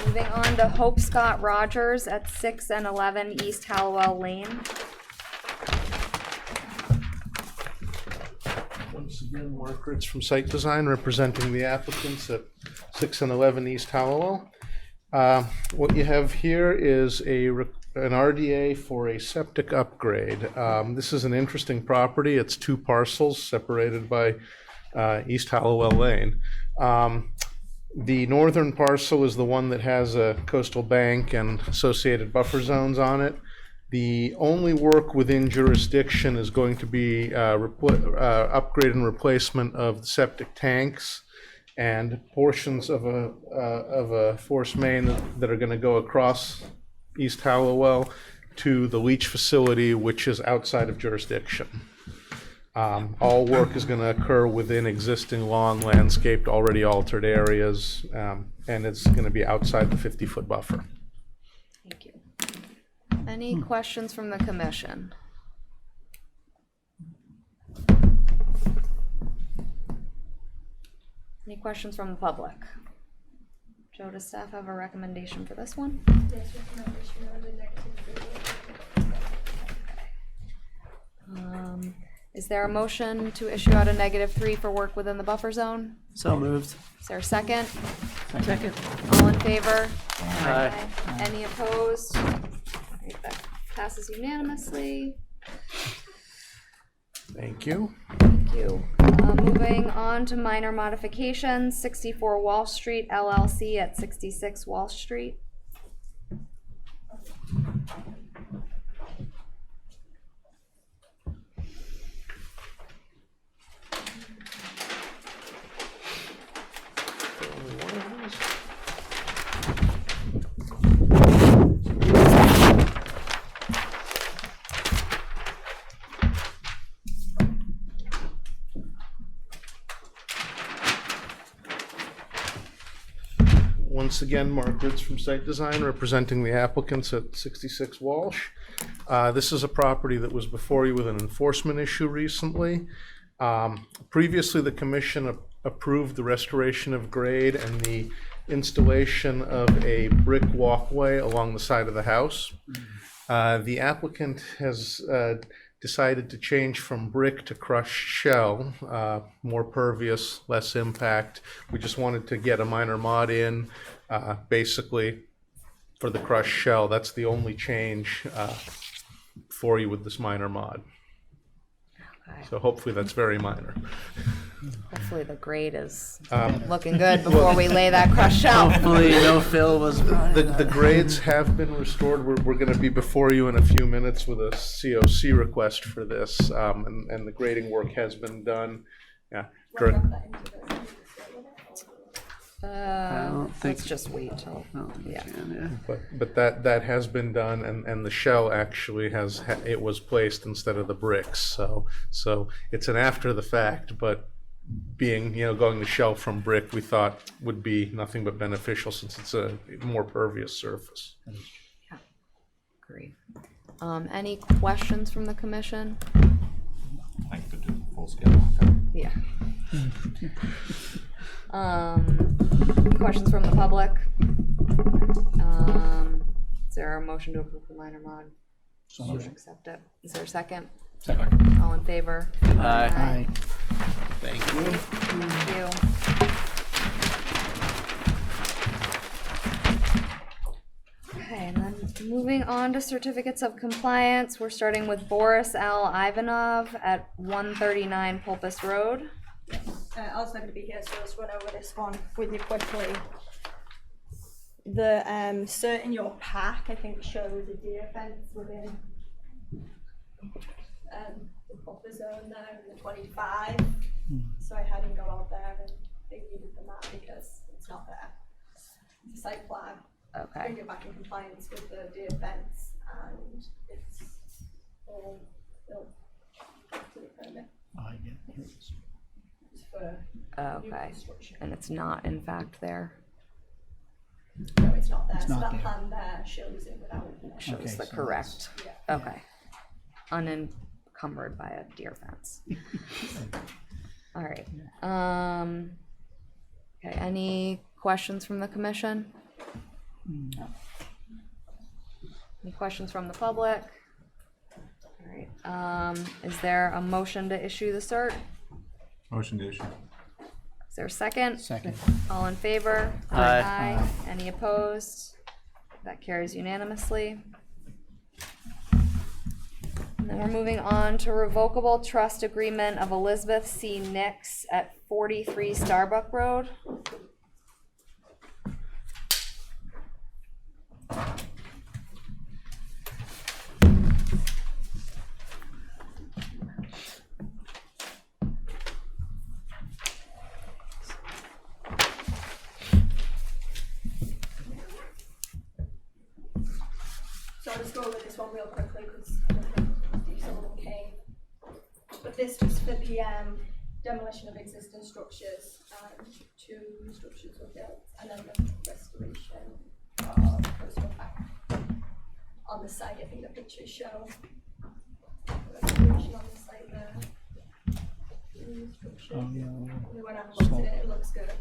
Moving on to Hope Scott Rogers at 6 and 11 East Hallowell Lane. Once again, Mark Ritz from Site Design, representing the applicants at 6 and 11 East Hallowell. What you have here is an RDA for a septic upgrade. This is an interesting property. It's 2 parcels separated by East Hallowell Lane. The northern parcel is the one that has a coastal bank and associated buffer zones on it. The only work within jurisdiction is going to be upgrade and replacement of the septic tanks and portions of a force main that are going to go across East Hallowell to the leach facility, which is outside of jurisdiction. All work is going to occur within existing lawn, landscaped, already altered areas, and it's going to be outside the 50-foot buffer. Thank you. Any questions from the commission? Any questions from the public? Joe, does staff have a recommendation for this one? Is there a motion to issue out a -3 for work within the buffer zone? So moved. Is there a second? Second. All in favor? Aye. Any opposed? Alright, that passes unanimously. Thank you. Thank you. Moving on to minor modifications, 64 Wall Street LLC at 66 Wall Street. Once again, Mark Ritz from Site Design, representing the applicants at 66 Walsh. This is a property that was before you with an enforcement issue recently. Previously, the commission approved the restoration of grade and the installation of a brick walkway along the side of the house. The applicant has decided to change from brick to crushed shell, more pervious, less impact. We just wanted to get a minor mod in, basically for the crushed shell. That's the only change for you with this minor mod. Okay. So hopefully that's very minor. Hopefully the grade is looking good before we lay that crushed shell. Hopefully no fill was brought in. The grades have been restored. We're going to be before you in a few minutes with a COC request for this, and the grading work has been done. Yeah. Let's just wait till, yeah. But that has been done, and the shell actually it was placed instead of the bricks. So it's an after the fact, but being, going to shell from brick, we thought would be nothing but beneficial since it's a more pervious surface. Yeah, great. Any questions from the commission? I could do full scale. Yeah. Questions from the public? Is there a motion to approve the minor mod? Motion accept it. Is there a second? Second. All in favor? Aye. Thank you. Thank you. Okay, and then moving on to certificates of compliance, we're starting with Boris L. Ivanov at 139 Pulpus Road. I was not going to be here, so I'll just run over this one with you quickly. The cert in your pack, I think, shows a deer fence within the buffer zone there in the 25. So I had him go out there, and they needed the map because it's not there. It's a site plan. Okay. Bring it back in compliance with the deer fence, and it's all built to the permit. Okay, and it's not in fact there. No, it's not there. It's So not that there. plan there shows it without. Shows Okay, the so correct, Yeah. okay. Unencumbered by a deer fence. All right, okay, any questions from the commission? No. Any questions from the public? All right, is there a motion to issue the cert? Motion to issue. Is there a second? Second. All in favor? Aye. Any opposed? That carries unanimously. And then we're moving on to revocable trust agreement of Elizabeth C. Nix at 43 Starbuck Road. go over this one real quickly because some of them came. But this was for the demolition of existing structures, and 2 structures were built, and then the restoration of coastal bank on the site. I think the pictures show restoration on the site there. We went out and looked at it, it looks good.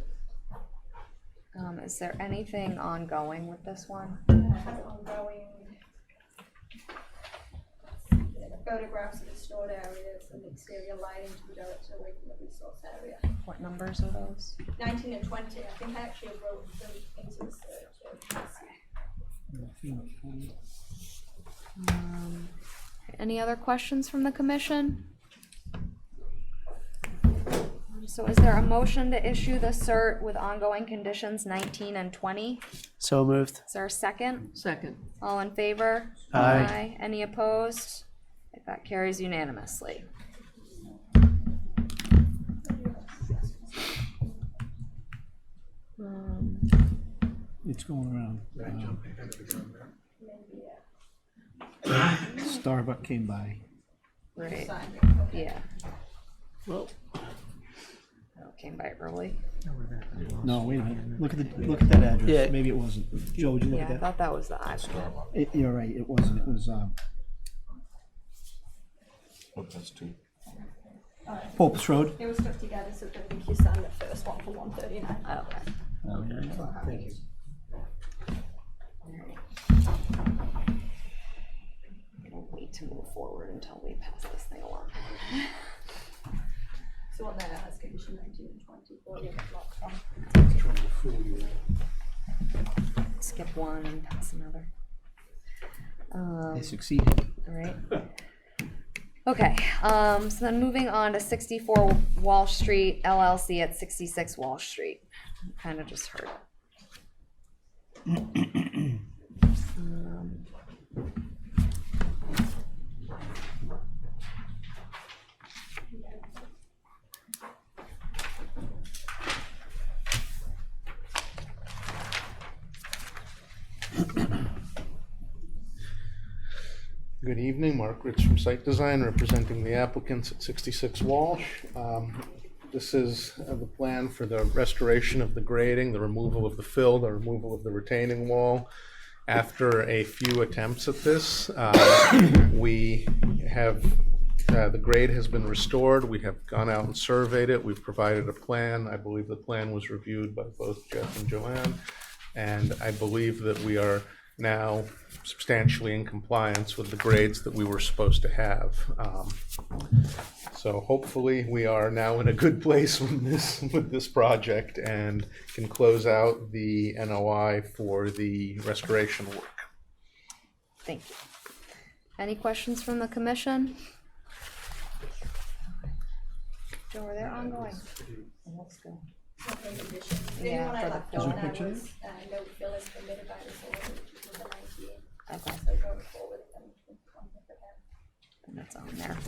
Is there anything ongoing with this one? Ongoing photographs of the stored areas and the exterior lighting to be directed away from the resource area. What numbers are those? 19 and 20. I think I actually wrote them into the search. Any other questions from the commission? So is there a motion to issue the cert with ongoing conditions 19 and 20? So moved. Is there a second? Second. All in favor? Aye. Any opposed? That carries unanimously. It's going around. Starbuck came by. Right. Yeah. Well, That came by early. No, wait a minute. Look at that address. Yeah. Maybe it wasn't. Joe, would you look Yeah, I at that? thought that was the actual. You're right. It wasn't. It was Oh, that's 2. Popus Road. It was stuck together, so I think you signed the first one for 139. Okay. Thank you. I'm gonna wait to move forward until we pass this thing along. So on there it has condition 19 and 20. But yeah, Trying to fool you. Skip one and pass another. They succeeded. All right. Okay, so then moving on to 64 Walsh Street LLC at 66 Walsh Street. Kind of just heard it. Good evening, Mark Ritz from Site Design, representing the applicants at 66 Walsh. This is the plan for the restoration of the grading, the removal of the fill, the removal of the retaining wall. After a few attempts at this, we have, the grade has been restored. We have gone out and surveyed it. We've provided a plan. I believe the plan was reviewed by both Jeff and Joanne. And I believe that we are now substantially in compliance with the grades that we were supposed to have. So hopefully we are now in a good place with this project and can close out the NOI for the restoration work. Thank you. Any questions from the commission? Joe, are they ongoing? Let's go. The only one I for left the on fill. there was no fill is permitted by the solar, which was number 19. Okay. So going forward, then we can contact them. And that's on there.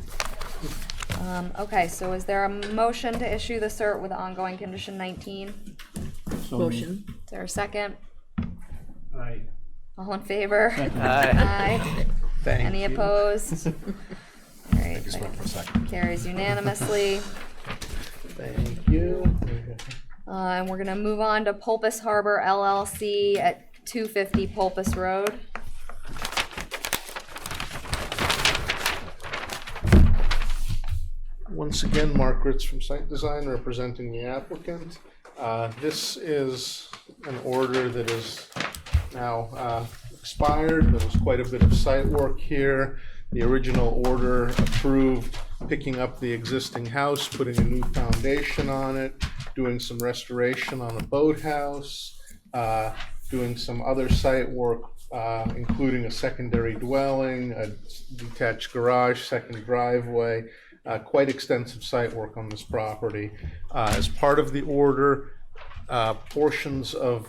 Okay, so is there a motion to issue the cert with ongoing condition 19? So motion. Is there a second? Aye. All in favor? Aye. Thank Any you. opposed? All right, Just went for a second. carries unanimously. Thank you. And we're gonna move on to Pulpus Harbor LLC at 250 Pulpus Road. Once again, Mark Ritz from Site Design, representing the applicant. This is an order that is now expired. There was quite a bit of site work here. The original order approved picking up the existing house, putting a new foundation on it, doing some restoration on a boathouse, doing some other site work, including a secondary dwelling, a detached garage, second driveway, quite extensive site work on this property. As part of the order, portions of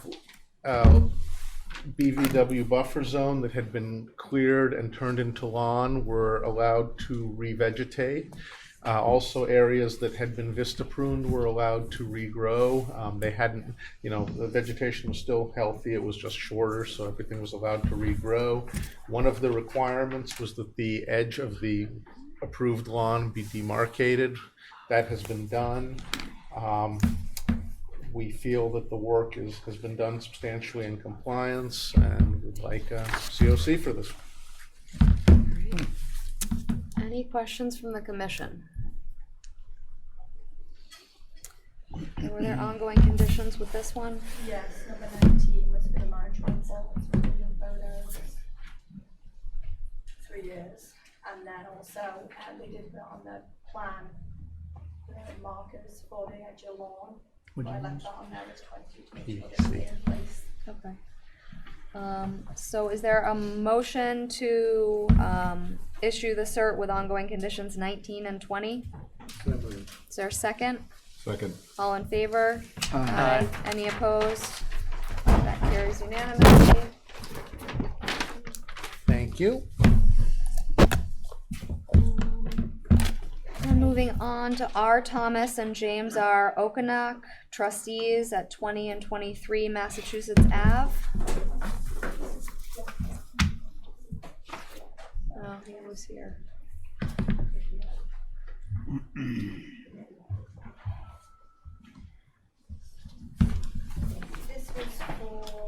BVW buffer zone that had been cleared and turned into lawn were allowed to revegetate. Also, areas that had been vista pruned were allowed to regrow. They hadn't, the vegetation was still healthy, it was just shorter, so everything was allowed to regrow. One of the requirements was that the edge of the approved lawn be demarcated. That has been done. We feel that the work has been done substantially in compliance, and would like a COC for this. Any questions from the commission? Were there ongoing conditions with this one? Yes, number 19 was for the management forms, including photos. 3 years. And then also, we did put on the plan the markers for the edge of lawn. So I left that on there as 20 to make sure they stay in place. Okay. So is there a motion to issue the cert with ongoing conditions 19 and 20? Is there a second? Second. All in favor? Aye. Any opposed? That carries unanimously. Thank you. We're moving on to R. Thomas and James R. Okonak, trustees at 20 and 23 Massachusetts Ave. Oh, he was here. This was for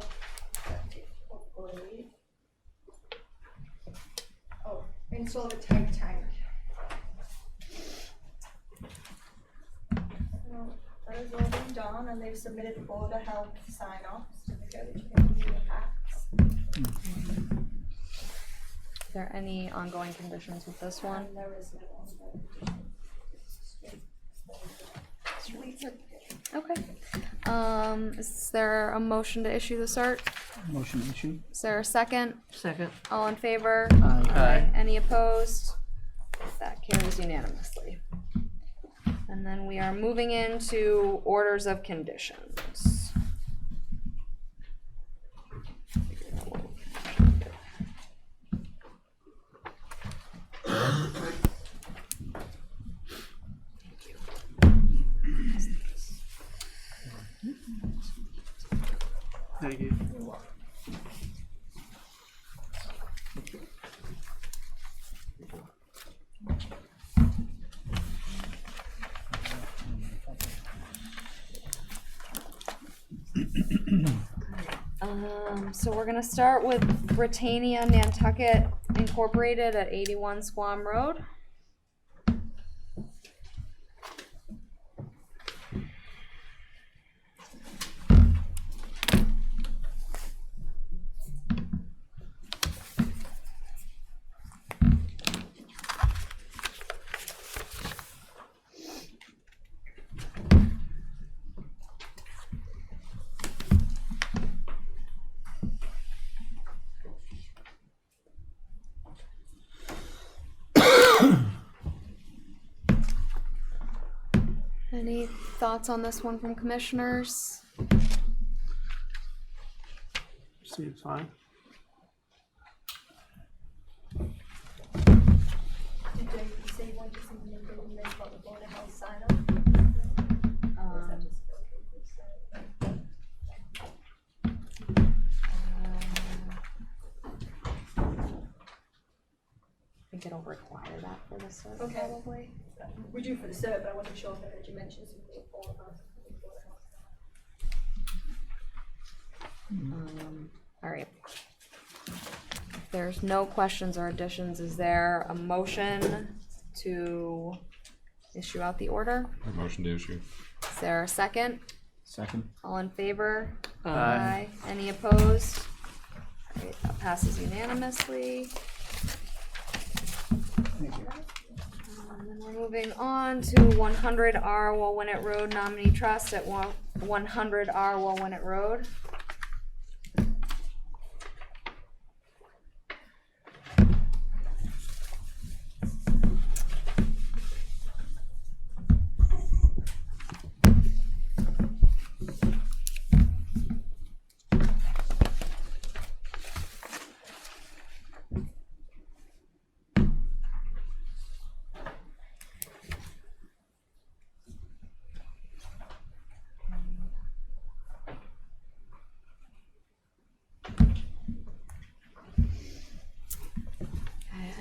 install the tank. Well, that has all been done, and they've submitted the Board of Health sign-off certificate, which you can use in the packs. Is there any ongoing conditions with this one? And there is no one. Okay. Is there a motion to issue the cert? Motion issue. Is there a second? Second. All in favor? Aye. Any opposed? That carries unanimously. And then we are moving into orders of conditions. Thank you. So we're gonna start with Britannia Nantucket Incorporated at 81 Squam Road. Any thoughts on this one from commissioners? Seems fine. Did you say you wanted something including this about the Board of Health sign-off? Or is that just I think it'll require that for the cert, Okay. probably. we do for the cert, but I wasn't sure if I heard you mention something for the Board of Health. All right. If there's no questions or additions, is there a motion to issue out the order? A motion to issue. Is there a second? Second. All in favor? Aye. Any opposed? All right, that passes unanimously. And then we're moving on to 100R Wauwinet Road Nominee Trust at 100R Wauwinet Road.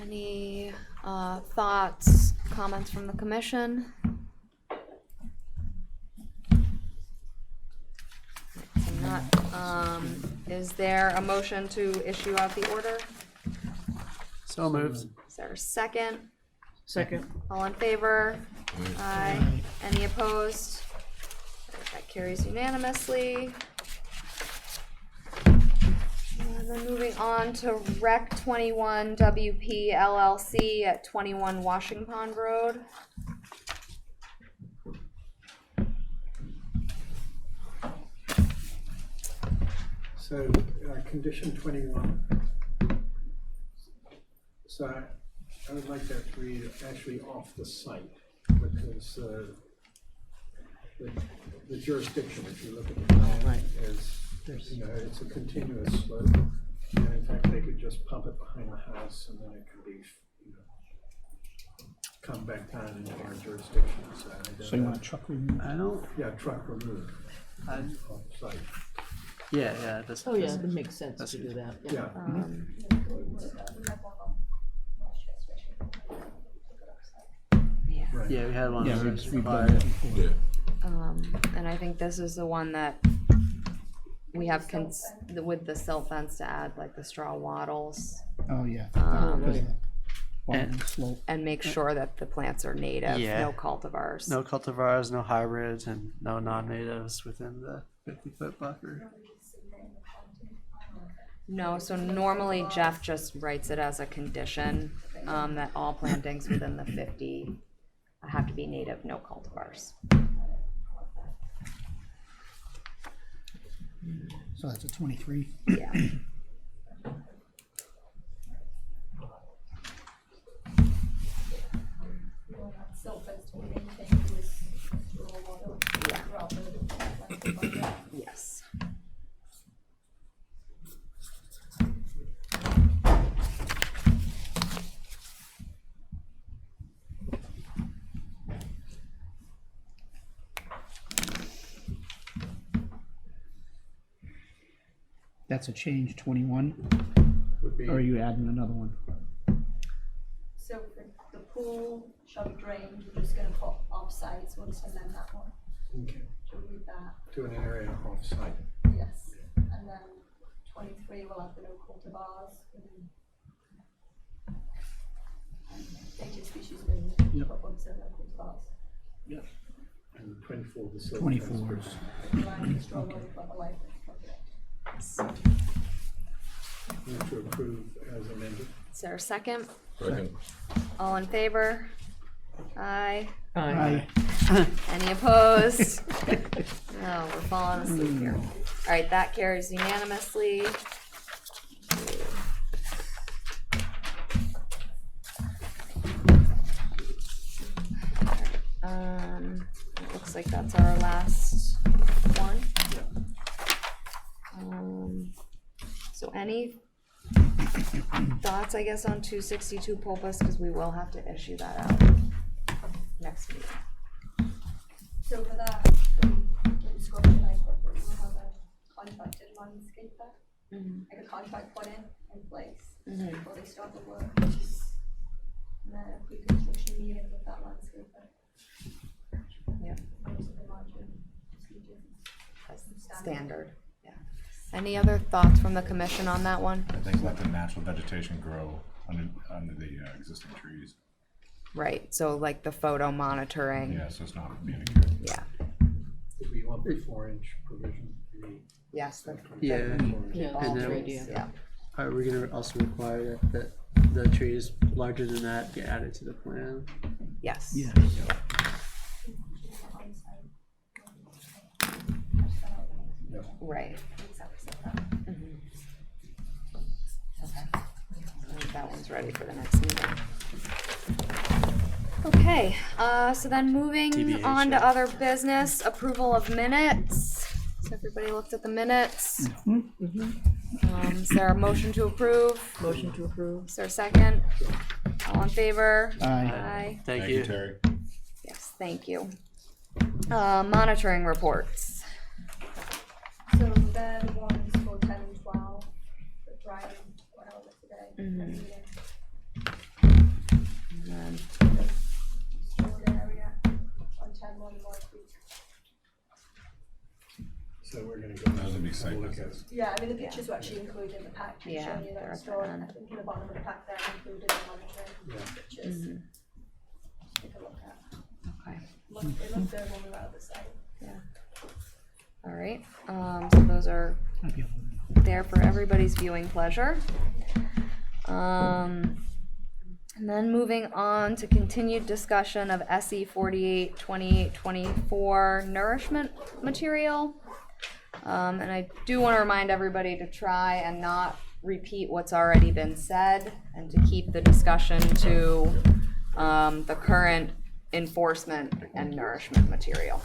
Any thoughts, comments from the commission? Not, is there a motion to issue out the order? So moved. Is there a second? Second. All in favor? Aye. Any opposed? That carries unanimously. And then moving on to Rec 21 WP LLC at 21 Washington Pond Road. So, condition 21. So I would like that to read actually off the site, because the jurisdiction, if you look at the plan, is, you know, it's a continuous slope. And in fact, they could just pump it behind the house and then it could be, you know, come back down into our jurisdiction. So, So you want a truck removed? I don't. yeah, truck removed off site. Yeah, yeah. That's, Oh, yeah, it makes sense to do that. Yeah. Yeah. Right. yeah, we had one Yeah, of we've those done prior. that before. And I think this is the one that we have with the silt fence to add like the straw wattles Oh, yeah. right. Bottom slope. and make sure that the plants are native, Yeah. no cultivars. No cultivars, no hybrids, and no non-natives within the 50-foot buffer. No, so normally Jeff just writes it as a condition, that all plantings within the 50 have to be native, no cultivars. So that's a 23. Yeah. Yes. That's a change 21, Would be, or are you adding another one? So for the pool shall be drained, we're just gonna put off-site, so we'll just amend that one. okay, To read that, to an area off site. yes. And then 23 will have the no cultivars. Native species being Yep. put on so no cultivars. Yep. And 24, the silver 24. fence. Line the straw water for the life of the project. Move to approve as amended. Is there a second? Second. All in favor? Aye. Aye. Any opposed? No, we're falling asleep here. All right, that carries unanimously. It looks like that's our last one. So any thoughts, I guess, on 262 Pulpus, because we will have to issue that out next meeting. So for that, the discussion I put, we'll have a contracted landscaper, like a contract put in place before they start the work. And then a pre-construction meeting with that landscaper. Yeah. Those are the margin procedures. Standard, yeah. Any other thoughts from the commission on that one? I think let the natural vegetation grow under the existing trees. Right, so like the photo monitoring, Yeah, so it's not manicured. yeah, Do we want the 4-inch provision? yes, the. Yeah. Yeah, All then- trees, yeah. Are we gonna also require that the trees larger than that get added to the plan? Yes. Yeah. Right. Okay. I think that one's ready for the next meeting. Okay, so then moving TBH, on to yeah. other business, approval of minutes. So everybody looked at the minutes. Is there a motion to approve? Motion to approve. Is there a second? All in favor? Aye. Aye. Thank you. Terry. Yes, thank you. Monitoring reports. So then the ones for 10 and 12, that Brian went over today. site look at visits. it. Yeah, I mean, the pictures were actually included in the pack, Yeah, showing you they're that at store, the end. I think in the bottom of the pack there, included the monitoring Yeah. pictures. Mm-hmm. Take a look at. Okay. It looked good when we were at the site. All right, so those are there for everybody's viewing pleasure. And then moving on to continued discussion of SE 482824 nourishment material. And I do want to remind everybody to try and not repeat what's already been said and to keep the discussion to the current enforcement and nourishment material.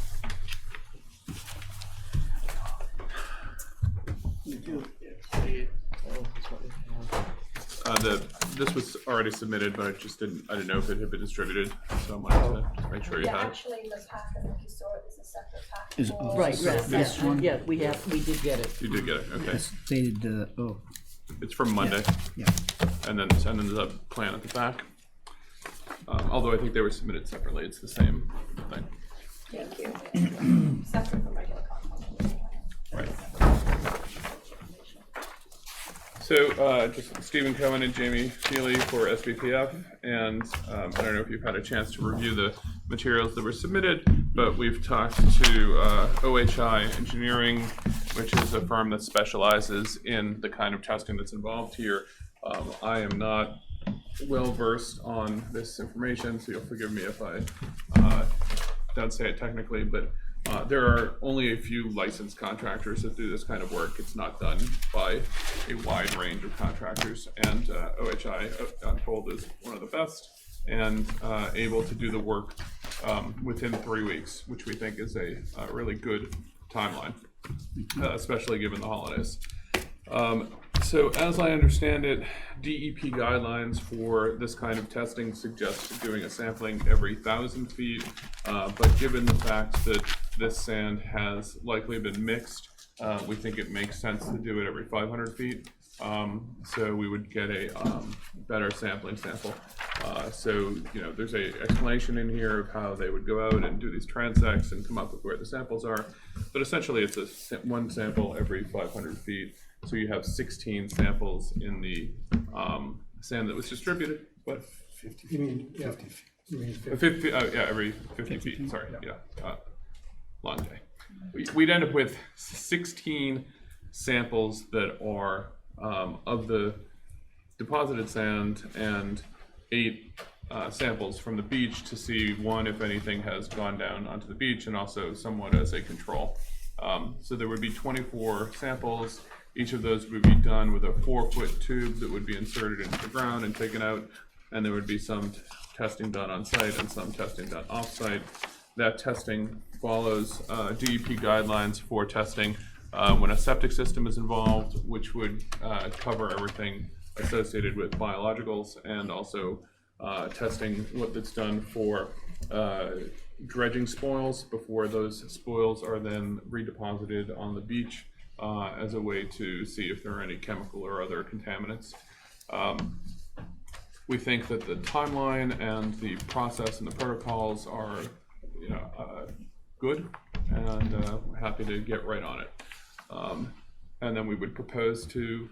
This was already submitted, but I didn't know if it had been distributed, so I wanted to just make sure you Yeah, had it. actually, the pack, I think you saw it, there's a separate pack. Is- for- Right, This one? yeah, we did get it. You did get it, okay. It's dated, It's from Monday, yeah. and then there's a plan at the back. Although I think they were submitted separately, it's the same thing. Thank you. Separate from regular content. Right. So, just Stephen Cohen and Jamie Feely for SBPF, and I don't know if you've had a chance to review the materials that were submitted, but we've talked to OHI Engineering, which is a firm that specializes in the kind of testing that's involved here. I am not well versed on this information, so you'll forgive me if I don't say it technically, but there are only a few licensed contractors that do this kind of work. It's not done by a wide range of contractors, and OHI, I'm told, is one of the best and able to do the work within 3 weeks, which we think is a really good timeline, especially given the holidays. So as I understand it, DEP guidelines for this kind of testing suggest doing a sampling every 1,000 feet, but given the fact that this sand has likely been mixed, we think it makes sense to do it every 500 feet. So we would get a better sampling sample. So, there's a explanation in here of how they would go out and do these transects and come up with where the samples are. But essentially it's one sample every 500 feet. So you have 16 samples in the sand that was distributed. What? 50 You mean, yeah, 50 feet. You mean 50? 50, yeah, every 50 feet, sorry, yeah. Long day. We'd end up with 16 samples that are of the deposited sand and 8 samples from the beach to see, one, if anything has gone down onto the beach, and also somewhat as a control. So there would be 24 samples. Each of those would be done with a 4-foot tube that would be inserted into the ground and taken out, and there would be some testing done on site and some testing done off site. That testing follows DEP guidelines for testing when a septic system is involved, which would cover everything associated with biologicals, and also testing that's done for dredging spoils before those spoils are then redeposited on the beach as a way to see if there are any chemical or other contaminants. We think that the timeline and the process and the protocols are good, and we're happy to get right on it. And then we would propose to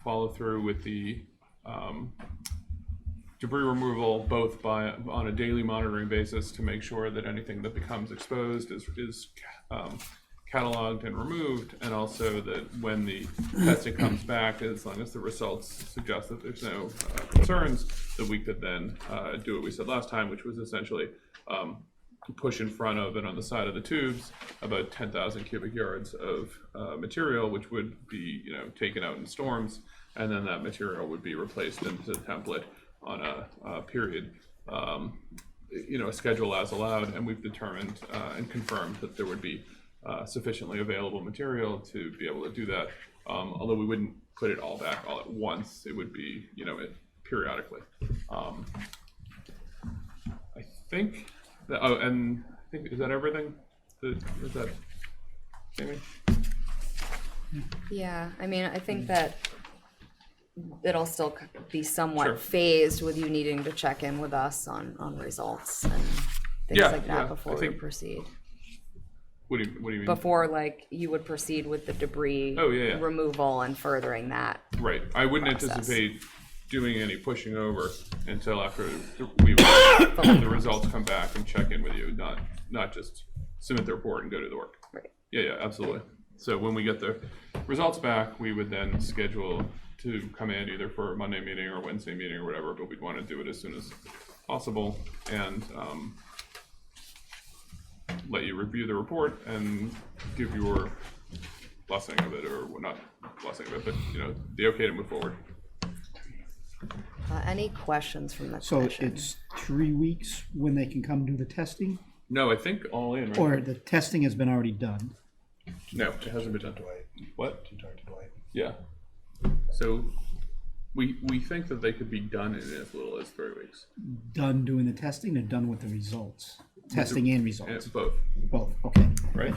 follow through with the debris removal, both on a daily monitoring basis to make sure that anything that becomes exposed is cataloged and removed, and also that when the testing comes back, as long as the results suggest that there's no concerns, that we could then do what we said last time, which was essentially push in front of and on the side of the tubes about 10,000 cubic yards of material, which would be taken out in storms, and then that material would be replaced into the template on a period, a schedule as allowed, and we've determined and confirmed that there would be sufficiently available material to be able to do that. Although we wouldn't put it all back all at once, it would be periodically. I think that, is that everything? Is that Amy? Yeah, I mean, I think that it'll still be somewhat Sure. phased with you needing to check in with us on results and things like that before we proceed. What do you mean? before like you would proceed with the debris Oh, yeah. removal and furthering that. Right. I wouldn't process. anticipate doing any pushing over until after the results come back and check in with you, not just submit the report and go do the work. Right. Yeah, absolutely. So when we get the results back, we would then schedule to come in either for a Monday meeting or Wednesday meeting or whatever, but we'd want to do it as soon as possible and let you review the report and give your blessing of it, or not blessing of it, but the okay to move forward. Any questions from the So commission? it's 3 weeks when they can come do the testing? No, I think all in, right? Or the testing has been already done? No, it hasn't been done. Dwight. What? You talked to Dwight. Yeah. So we think that they could be done in as little as 3 weeks. Done doing the testing or done with the results? Testing and results? Both. Both, okay. Right.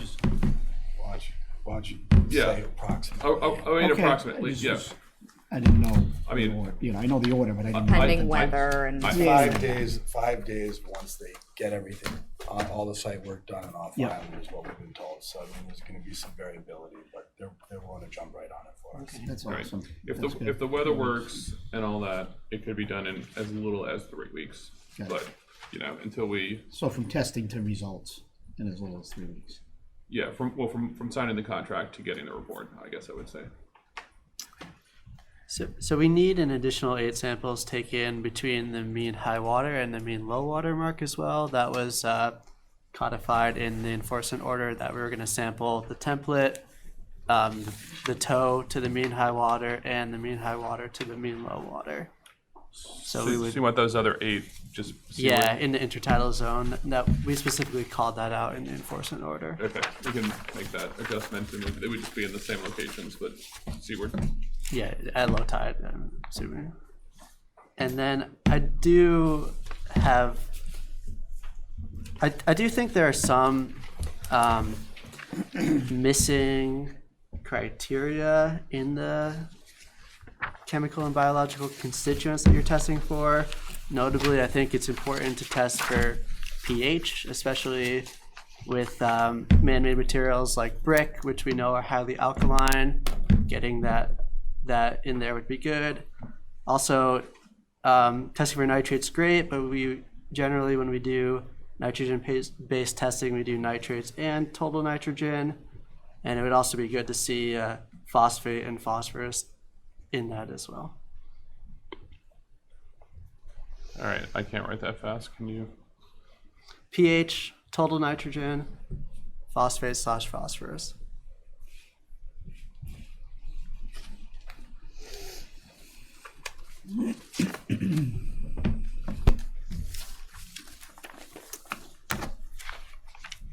Watch you Yeah. say approximately. I mean, Okay. approximately, I just yeah. was- I didn't know. I mean, the order. I know the order, but I didn't know. Pending weather and. 5 days. 5 days once they get everything, all the site work done and off Yeah. island is what we've been told. So I mean, there's going to be some variability, but they're willing to jump right on it for us. That's Right. awesome. If That's the good. if the weather works and all that, it could be done in as little as 3 weeks. Got it. But until we So from testing to results in as little as 3 weeks. from signing the contract to getting the report, I guess I would say. So we need an additional 8 samples taken between the mean high water and the mean low water mark as well. That was codified in the enforcement order that we were going to sample the template, the toe to the mean high water, and the mean high water to the mean low water. So we would. So you want those other 8 just? see Yeah, what- in the intertidal zone. That we specifically called that out in the enforcement order. Okay, we can make that adjustment, and they would just be in the same locations, but seaward. Yeah, at low tide, I'm assuming. And then I do think there are some missing criteria in the chemical and biological constituents that you're testing for. Notably, I think it's important to test for pH, especially with man-made materials like brick, which we know are highly alkaline. Getting that in there would be good. Also, testing for nitrates great, but we generally, when we do nitrogen-based testing, we do nitrates and total nitrogen, and it would also be good to see phosphate and phosphorus in that as well. All right, I can't write that fast. Can you? pH, total nitrogen, phosphate/phosphorus.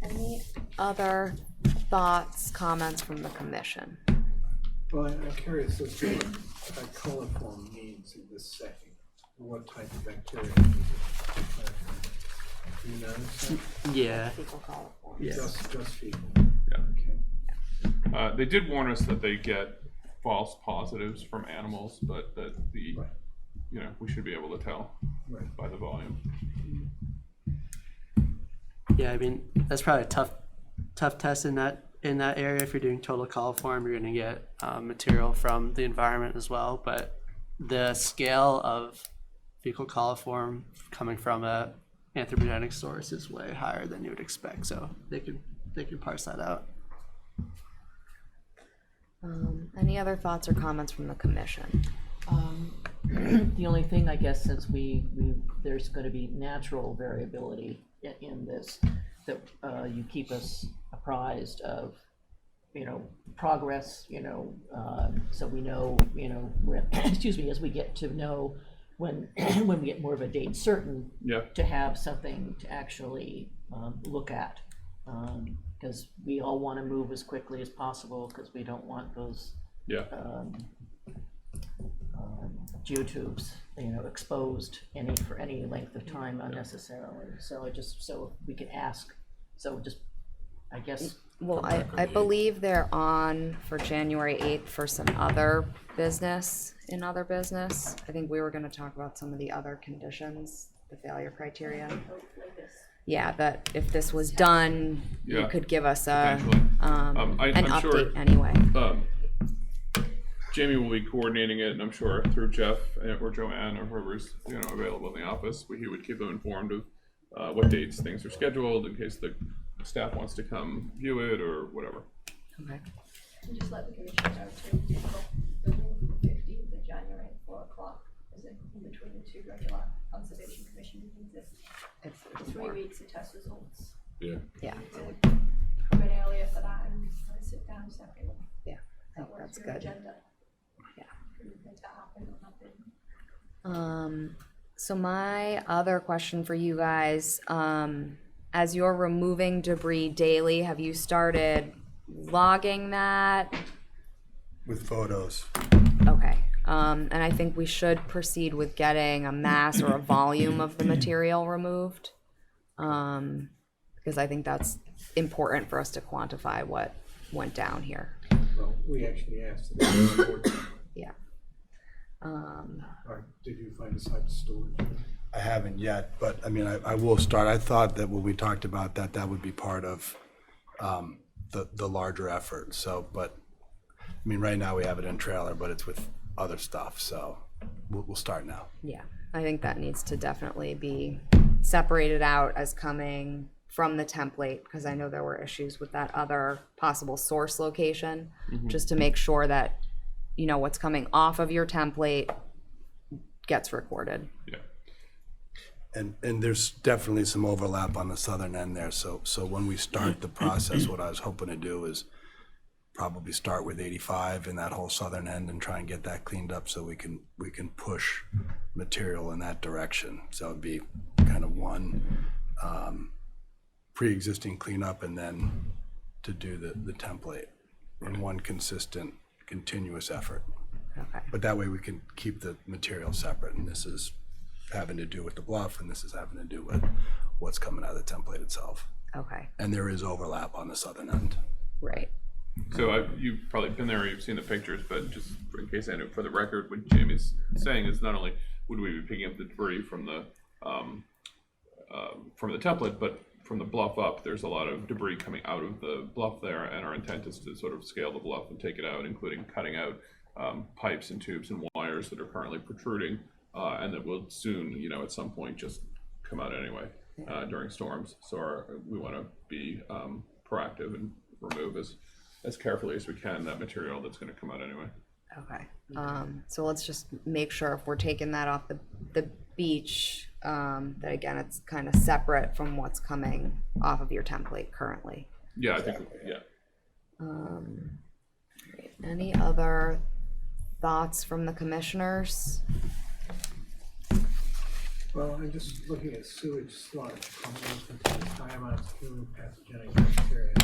Any other thoughts, comments from the commission? Well, I'm curious as to what coliform means in this setting. What type of bacteria is it? Do you know? So Yeah. Fecal coliform. Yeah. just fecal. Yeah. Okay. They did warn us that they get false positives from animals, but that we should be able to tell by the volume. Yeah, I mean that's probably a tough test in that area. If you're doing total coliform, you're going to get material from the environment as well. But the scale of fecal coliform coming from a anthropogenic source is way higher than you would expect. So they can parse that out. Any other thoughts or comments from the commission? The only thing, I guess, since there's going to be natural variability in this, that you keep us apprised of, progress, so we know, excuse me, as we get to know when we get more of a date certain, to have something to actually look at, because we all want to move as quickly as possible because we don't want those geotubes, exposed for any length of time unnecessarily. So so we can ask. So just, I guess. Well, I believe they're on for January 8th for some other business. I think we were going to talk about some of the other conditions, the failure criteria. yeah, that if this was done, you Yeah, could give us a, potentially. an I'm sure- update anyway. Jamie will be coordinating it, and I'm sure through Jeff or Joanne or whoever's available in the office, he would keep them informed of what dates things are scheduled in case the staff wants to come view it or whatever. Okay. And just let the commission know too, the 15th of January at 4 o'clock, is it in between the two regular conservation commission meetings? It's 3 weeks of test results. Yeah. Yeah, So come in earlier for that and sit down separately. yeah, That works that's for your good. agenda. Yeah. Can make that happen or nothing. So my other question for you guys, as you're removing debris daily, have you started logging that? With photos. Okay, and I think we should proceed with getting a mass or a volume of the material removed. Because I think that's important for us to quantify what went down here. Well, we actually asked the board. Yeah. Or did you find a site to store it? I haven't yet, but I mean, I will start. I thought that when we talked about that, that would be part of the larger effort. So, but I mean, right now we have it in trailer, but it's with other stuff. So we'll start now. Yeah, I think that needs to definitely be separated out as coming from the template, because I know there were issues with that other possible source location, just to make sure that, what's coming off of your template gets recorded. Yeah. And there's definitely some overlap on the southern end there. So when we start the process, what I was hoping to do is probably start with 85 in that whole southern end and try and get that cleaned up so we can push material in that direction. So it'd be kind of one pre-existing cleanup and then to do the template in one consistent, continuous effort. Okay. But that way we can keep the material separate, and this is having to do with the bluff, and this is having to do with what's coming out of the template itself. Okay, And there is overlap on the southern end. right. So you've probably been there, or you've seen the pictures, but just in case I know, for the record, what Jamie's saying is not only would we be picking up the debris from the template, but from the bluff up, there's a lot of debris coming out of the bluff there, and our intent is to sort of scale the bluff and take it out, including cutting out pipes and tubes and wires that are currently protruding, and that will soon, at some point, just come out anyway during storms. So we want to be proactive and remove as carefully as we can that material that's going to come out anyway. Okay, so let's just make sure if we're taking that off the beach, that again, it's kind of separate from what's coming off of your template currently. Yeah, I think, yeah. Any other thoughts from the commissioners? Well, I'm just looking at sewage sludge, commonly contains high amounts of human pathogenic bacteria.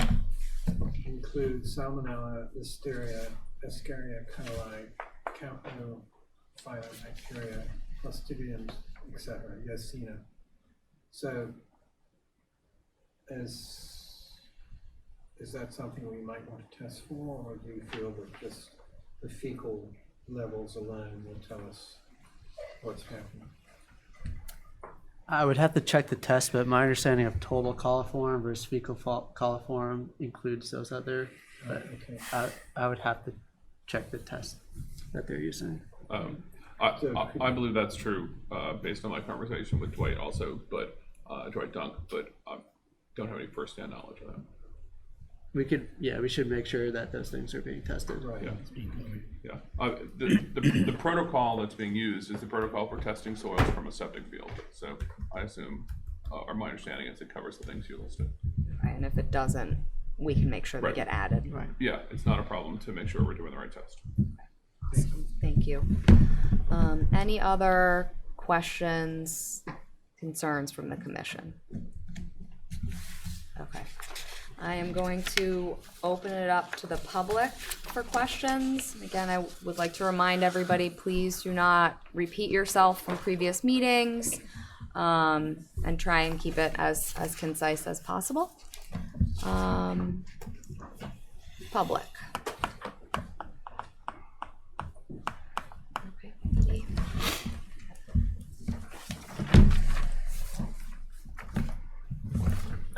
Include salmonella, listeria, Escherichia coli, Campylobacteria, Clostridium, etc., Yersinia. So, is that something we might want to test for, or do you feel that just the fecal levels alone will tell us what's happening? I would have to check the test, but my understanding of total coliform versus fecal coliform includes those other. But Okay. I would have to check the test that they're using. I believe that's true based on my conversation with Dwight also, but Dwight Dunk, but I don't have any firsthand knowledge of that. We should make sure that those things are being tested. Right. Yeah. The protocol that's being used is the protocol for testing soils from a septic field. So I assume, or my understanding is it covers the things you listed. Okay, and if it doesn't, we can make sure they Right. get added. Right. Yeah, it's not a problem to make sure we're doing the right test. Thank you. Any other questions, concerns from the commission? Okay. I am going to open it up to the public for questions. Again, I would like to remind everybody, please do not repeat yourself from previous meetings, and try and keep it as concise as possible. Public. Okay.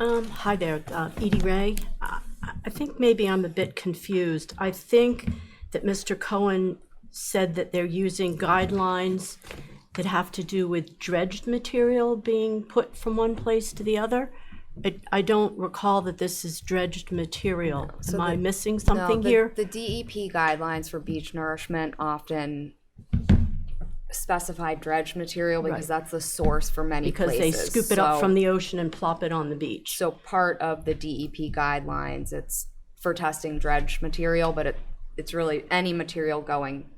Hi there, Edie Ray. I think maybe I'm a bit confused. I think that Mr. Cohen said that they're using guidelines that have to do with dredged material being put from one place to the other. I don't recall that this is dredged material. Am I missing something here? The DEP guidelines for beach nourishment often specify dredged material because that's the source for many places. Because they scoop it up from the ocean and plop it on the beach. So part of the DEP guidelines, it's for testing dredged material, but it's really any material going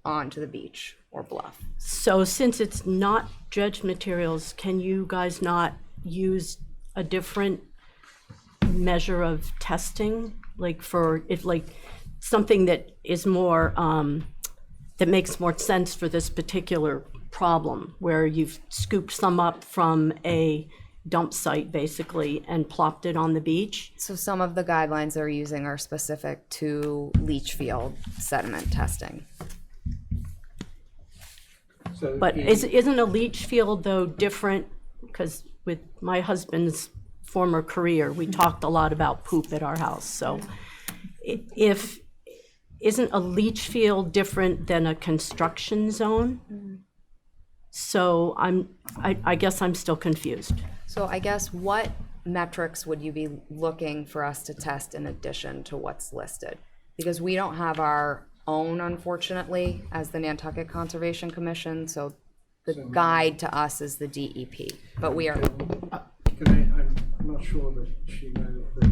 onto the beach or bluff. So since it's not dredged materials, can you guys not use a different measure of testing? Like something that is more, that makes more sense for this particular problem, where you've scooped some up from a dump site basically and plopped it on the beach? So some of the guidelines they're using are specific to leach field sediment testing. So But isn't a leach field though different? Because with my husband's former career, we talked a lot about poop at our house. So isn't a leach field different than a construction zone? So I guess I'm still confused. So I guess what metrics would you be looking for us to test in addition to what's listed? Because we don't have our own, unfortunately, as the Nantucket Conservation Commission, so the guide to us is the DEP, but we are. I'm not sure that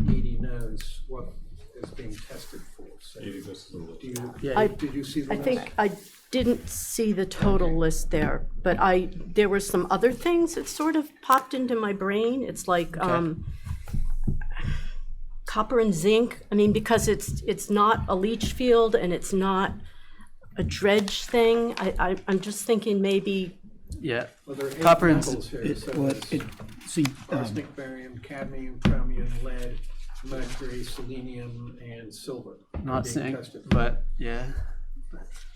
Edie knows what is being tested for. So did you see the I list? think I didn't see the total list there, but there were some other things that sort of popped into my brain. It's like copper and zinc. I mean, because it's not a leach field and it's not a dredge thing. I'm just thinking maybe. Yeah. Well, there are 8 Copper and metals here. So arsenic, barium, cadmium, chromium, lead, mercury, selenium, and silver. Not being zinc, tested. but yeah.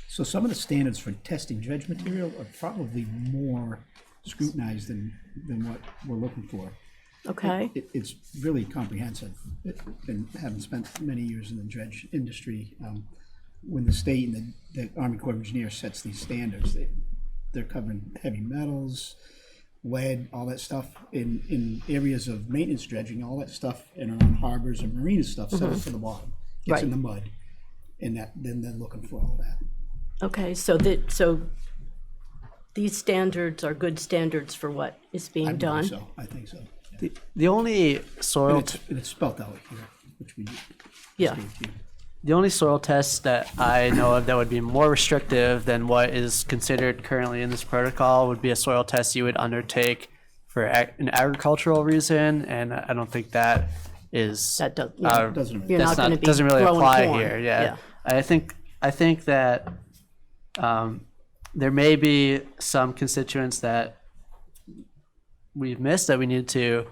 So some of the standards for testing dredge material are probably more scrutinized than what we're looking for. Okay. It's really comprehensive. And having spent many years in the dredge industry, when the state and the Army Corps of Engineers sets these standards, they're covering heavy metals, lead, all that stuff in areas of maintenance dredging, all that stuff in around harbors and marina stuff settles to the bottom, gets in the mud, and then they're looking for all that. Okay, so these standards are good standards for what is being done? I think so. The only soil And it's spelled out here, which we Yeah. the only soil tests that I know of that would be more restrictive than what is considered currently in this protocol would be a soil test you would undertake for an agricultural reason, and I don't think that is doesn't you're not going to be doesn't really apply corn. here. Yeah. I think that there may be some constituents that we've missed that we need to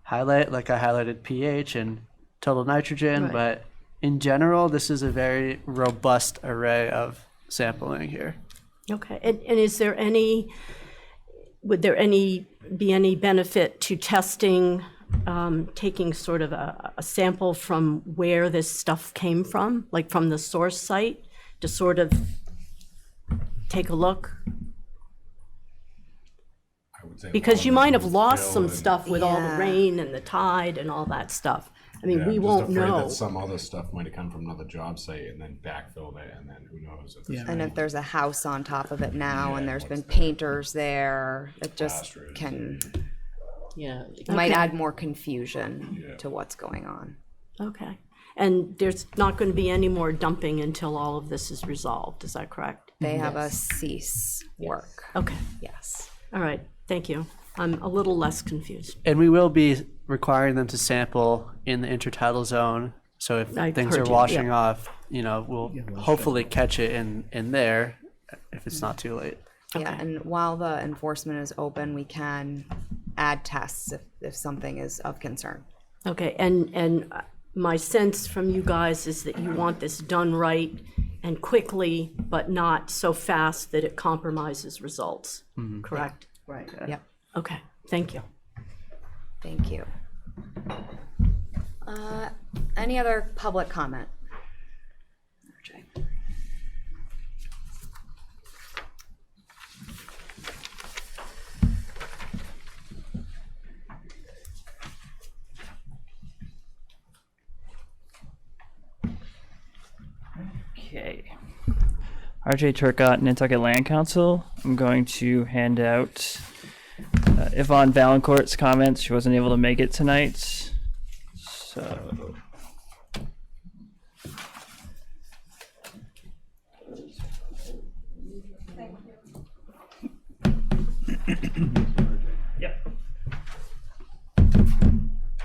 highlight, like I highlighted pH and total nitrogen, but in general, this is a very robust array of sampling here. Okay, and would there be any benefit to testing, taking sort of a sample from where this stuff came from, like from the source site, to sort of take a look? Because you might have lost some stuff with all the rain and the tide and all that stuff. I mean, we won't know. That some other stuff might have come from another job site and then backfilled it, and then who knows if And if there's a house on top of it now and there's been painters there, it just can, might add more confusion to what's going on. Okay, and there's not going to be any more dumping until all of this is resolved, is that correct? They have a cease work. Okay. Yes. All right, thank you. I'm a little less confused. And we will be requiring them to sample in the intertidal zone. So if things are washing off, we'll hopefully catch it in there if it's not too late. Yeah, and while the enforcement is open, we can add tests if something is of concern. Okay, and my sense from you guys is that you want this done right and quickly, but not so fast that it compromises results, correct? Right. Yep. Okay, thank you. Thank you. Any other public comment? RJ. Okay. RJ Turcott, Nantucket Land Council. I'm going to hand out Yvonne Valancourt's comments. She wasn't able to make it tonight. So. Yep.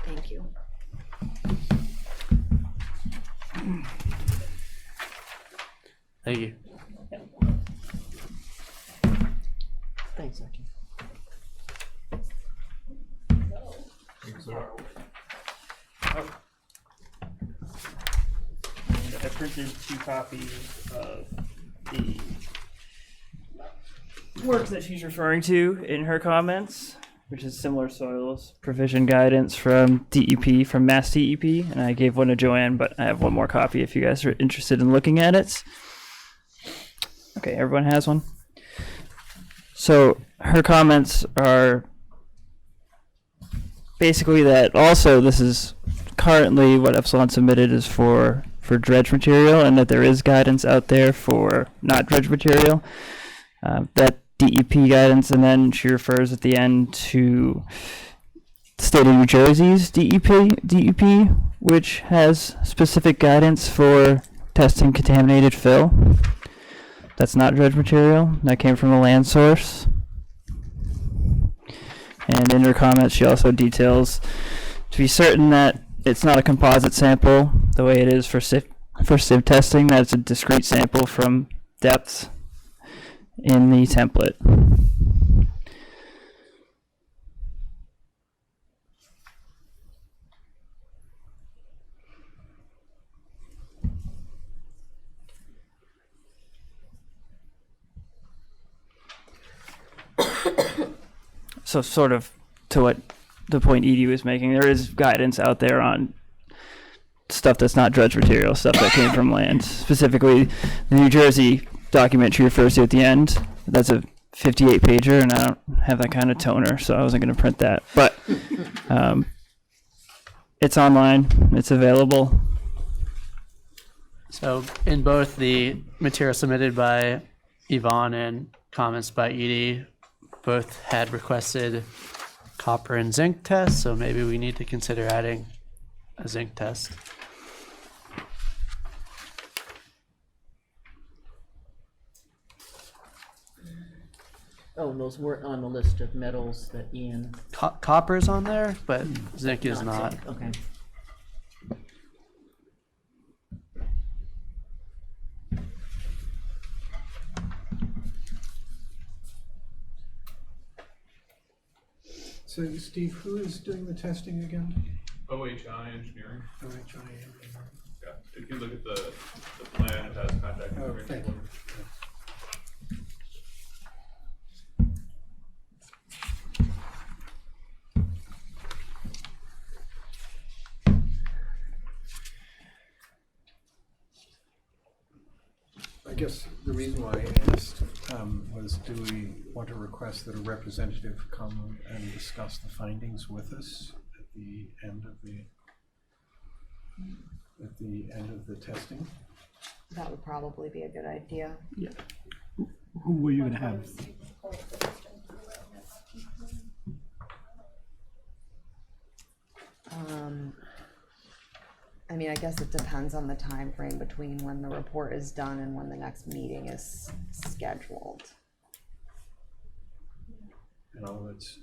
Thank you. Thank you. Thanks, Archie. And I printed 2 copies of the work that she's referring to in her comments, which is similar soils provision guidance from DEP, from Mass DEP, and I gave one to Joanne, but I have one more copy if you guys are interested in looking at it. Okay, everyone has one? So her comments are basically that also this is currently what Epsilon submitted is for dredge material, and that there is guidance out there for not dredge material. That DEP guidance, and then she refers at the end to the state of New Jersey's DEP, which has specific guidance for testing contaminated fill. That's not dredge material. That came from a land source. And in her comments, she also details to be certain that it's not a composite sample the way it is for sieve testing, that it's a discrete sample from depths in the template. So sort of to what the point Edie was making, there is guidance out there on stuff that's not dredge material, stuff that came from land. Specifically, the New Jersey document she refers to at the end, that's a 58-pager, and I don't have that kind of toner, so I wasn't going to print that. But it's online, it's available. So in both the material submitted by Yvonne and comments by Edie, both had requested copper and zinc tests, so maybe we need to consider adding a zinc test. Oh, and those weren't on the list of metals that Ian. Copper's on there, but zinc is not. Zinc, okay. So Steve, who is doing the testing again? OHI Engineering. OHI. Yeah, if you look at the plan, it has contact Oh, information. thank you. I guess the reason why I asked was, do we want to request that a representative come and discuss the findings with us at the end of the testing? That would probably be a good idea. Yeah. Who were you gonna have? I mean, I guess it depends on the time frame between when the report is done and when the next meeting is scheduled. You know, it's,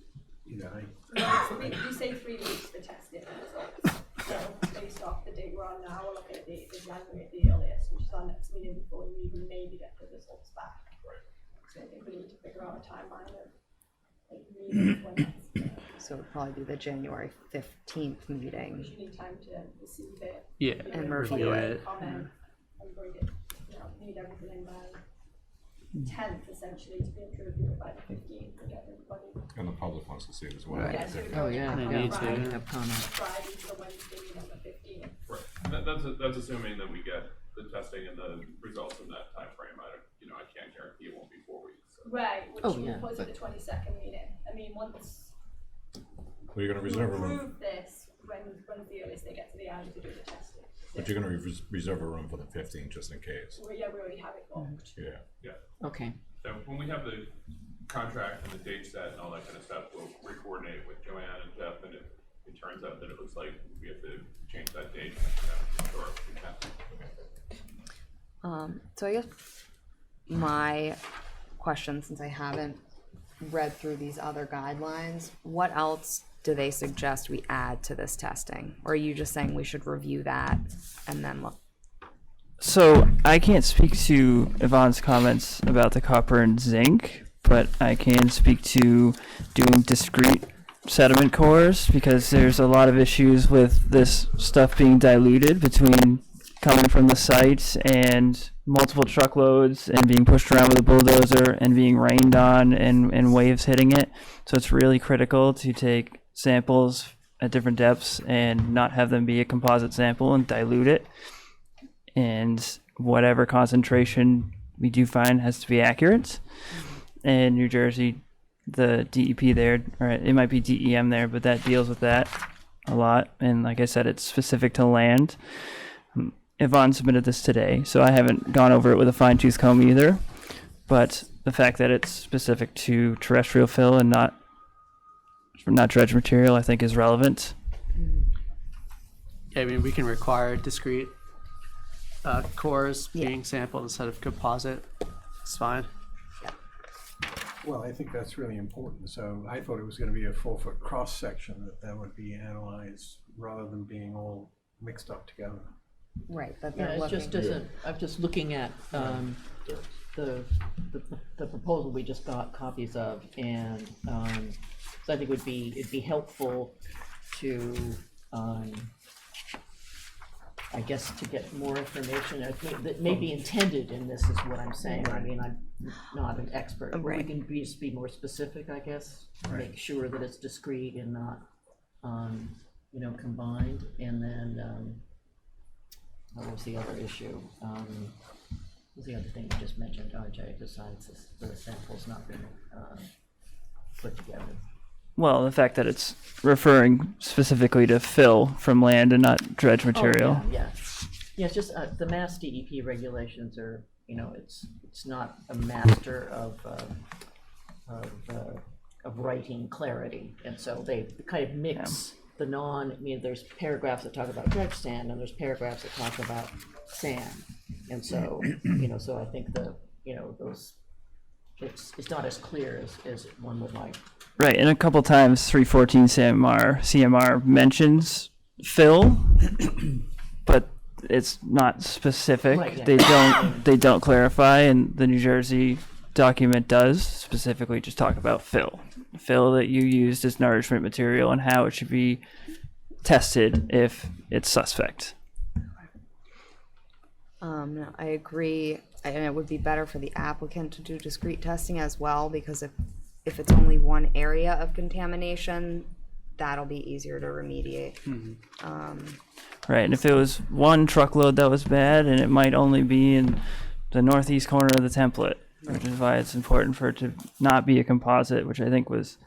you know, You say 3 weeks for testing results. So based off the date we're on now, we're looking at the January at the earliest, which is our next meeting before we even maybe get the results back. Right. So I think we need to figure out a timeline of like meetings when that's. So it would probably be the January 15th meeting. You need time to receive it. Yeah, and review it. Comment and bring it, you know, need everything in by 10th essentially to be able to review it by the 15th and get everybody. And the public wants to see it as well. Right. Oh, yeah, they need to have comment. Friday to the Wednesday meeting on the 15th. Right. That's assuming that we get the testing and the results in that time frame. I can't guarantee it won't be 4 weeks. So. Right, which Oh, we'll yeah, put at the 22nd meeting. I mean, once Well, you're going to we reserve a room, approve this, when's the earliest they get to the island to do the testing? but you're going to reserve a room for the 15th just in case. Well, yeah, we already have it booked. Yeah. Okay. So when we have the contract and the date set and all that kind of stuff, we'll re-coordinate with Joanne and Jeff, and if it turns out that it looks like we have to change that date, sure, we can. So I guess my question, since I haven't read through these other guidelines, what else do they suggest we add to this testing? Or are you just saying we should review that and then look? So I can't speak to Yvonne's comments about the copper and zinc, but I can speak to doing discrete sediment cores, because there's a lot of issues with this stuff being diluted between coming from the site and multiple truckloads and being pushed around with a bulldozer and being rained on and waves hitting it. So it's really critical to take samples at different depths and not have them be a composite sample and dilute it. And whatever concentration we do find has to be accurate. And New Jersey, the DEP there, or it might be DEM there, but that deals with that a lot. And like I said, it's specific to land. Yvonne submitted this today, so I haven't gone over it with a fine-tooth comb either. But the fact that it's specific to terrestrial fill and not dredge material, I think is relevant. Yeah, I mean, we can require discrete cores being sampled instead of composite. It's fine. Well, I think that's really important. So I thought it was going to be a 4-foot cross section that would be analyzed rather than being all mixed up together. Right, but Yeah, they're it looking. just doesn't, I'm just looking at the proposal we just got copies of, and so I think it'd be helpful to, I guess, to get more information that may be intended in this, is what I'm saying. I mean, I'm not an expert, but we can just be more specific, I guess, make sure that it's discrete and not, combined. And then, what was the other issue? What was the other thing you just mentioned, RJ, besides the samples not being put together? Well, the fact that it's referring specifically to fill from land and not dredge material. Oh, yeah. It's just the Mass DEP regulations are, it's not a master of writing clarity, and so they kind of mix the there's paragraphs that talk about dredge sand, and there's paragraphs that talk about sand, and so so I think those it's not as clear as one would like. Right, and a couple times 314 CMR mentions fill, but it's not specific. Right, yeah. They don't clarify, and the New Jersey document does specifically just talk about fill that you used as nourishment material and how it should be tested if it's suspect. No, I agree, and it would be better for the applicant to do discrete testing as well, because if it's only one area of contamination, that'll be easier to remediate. Right, and if it was one truckload that was bad, and it might only be in the northeast corner of the template, which is why it's important for it to not be a composite, which I think was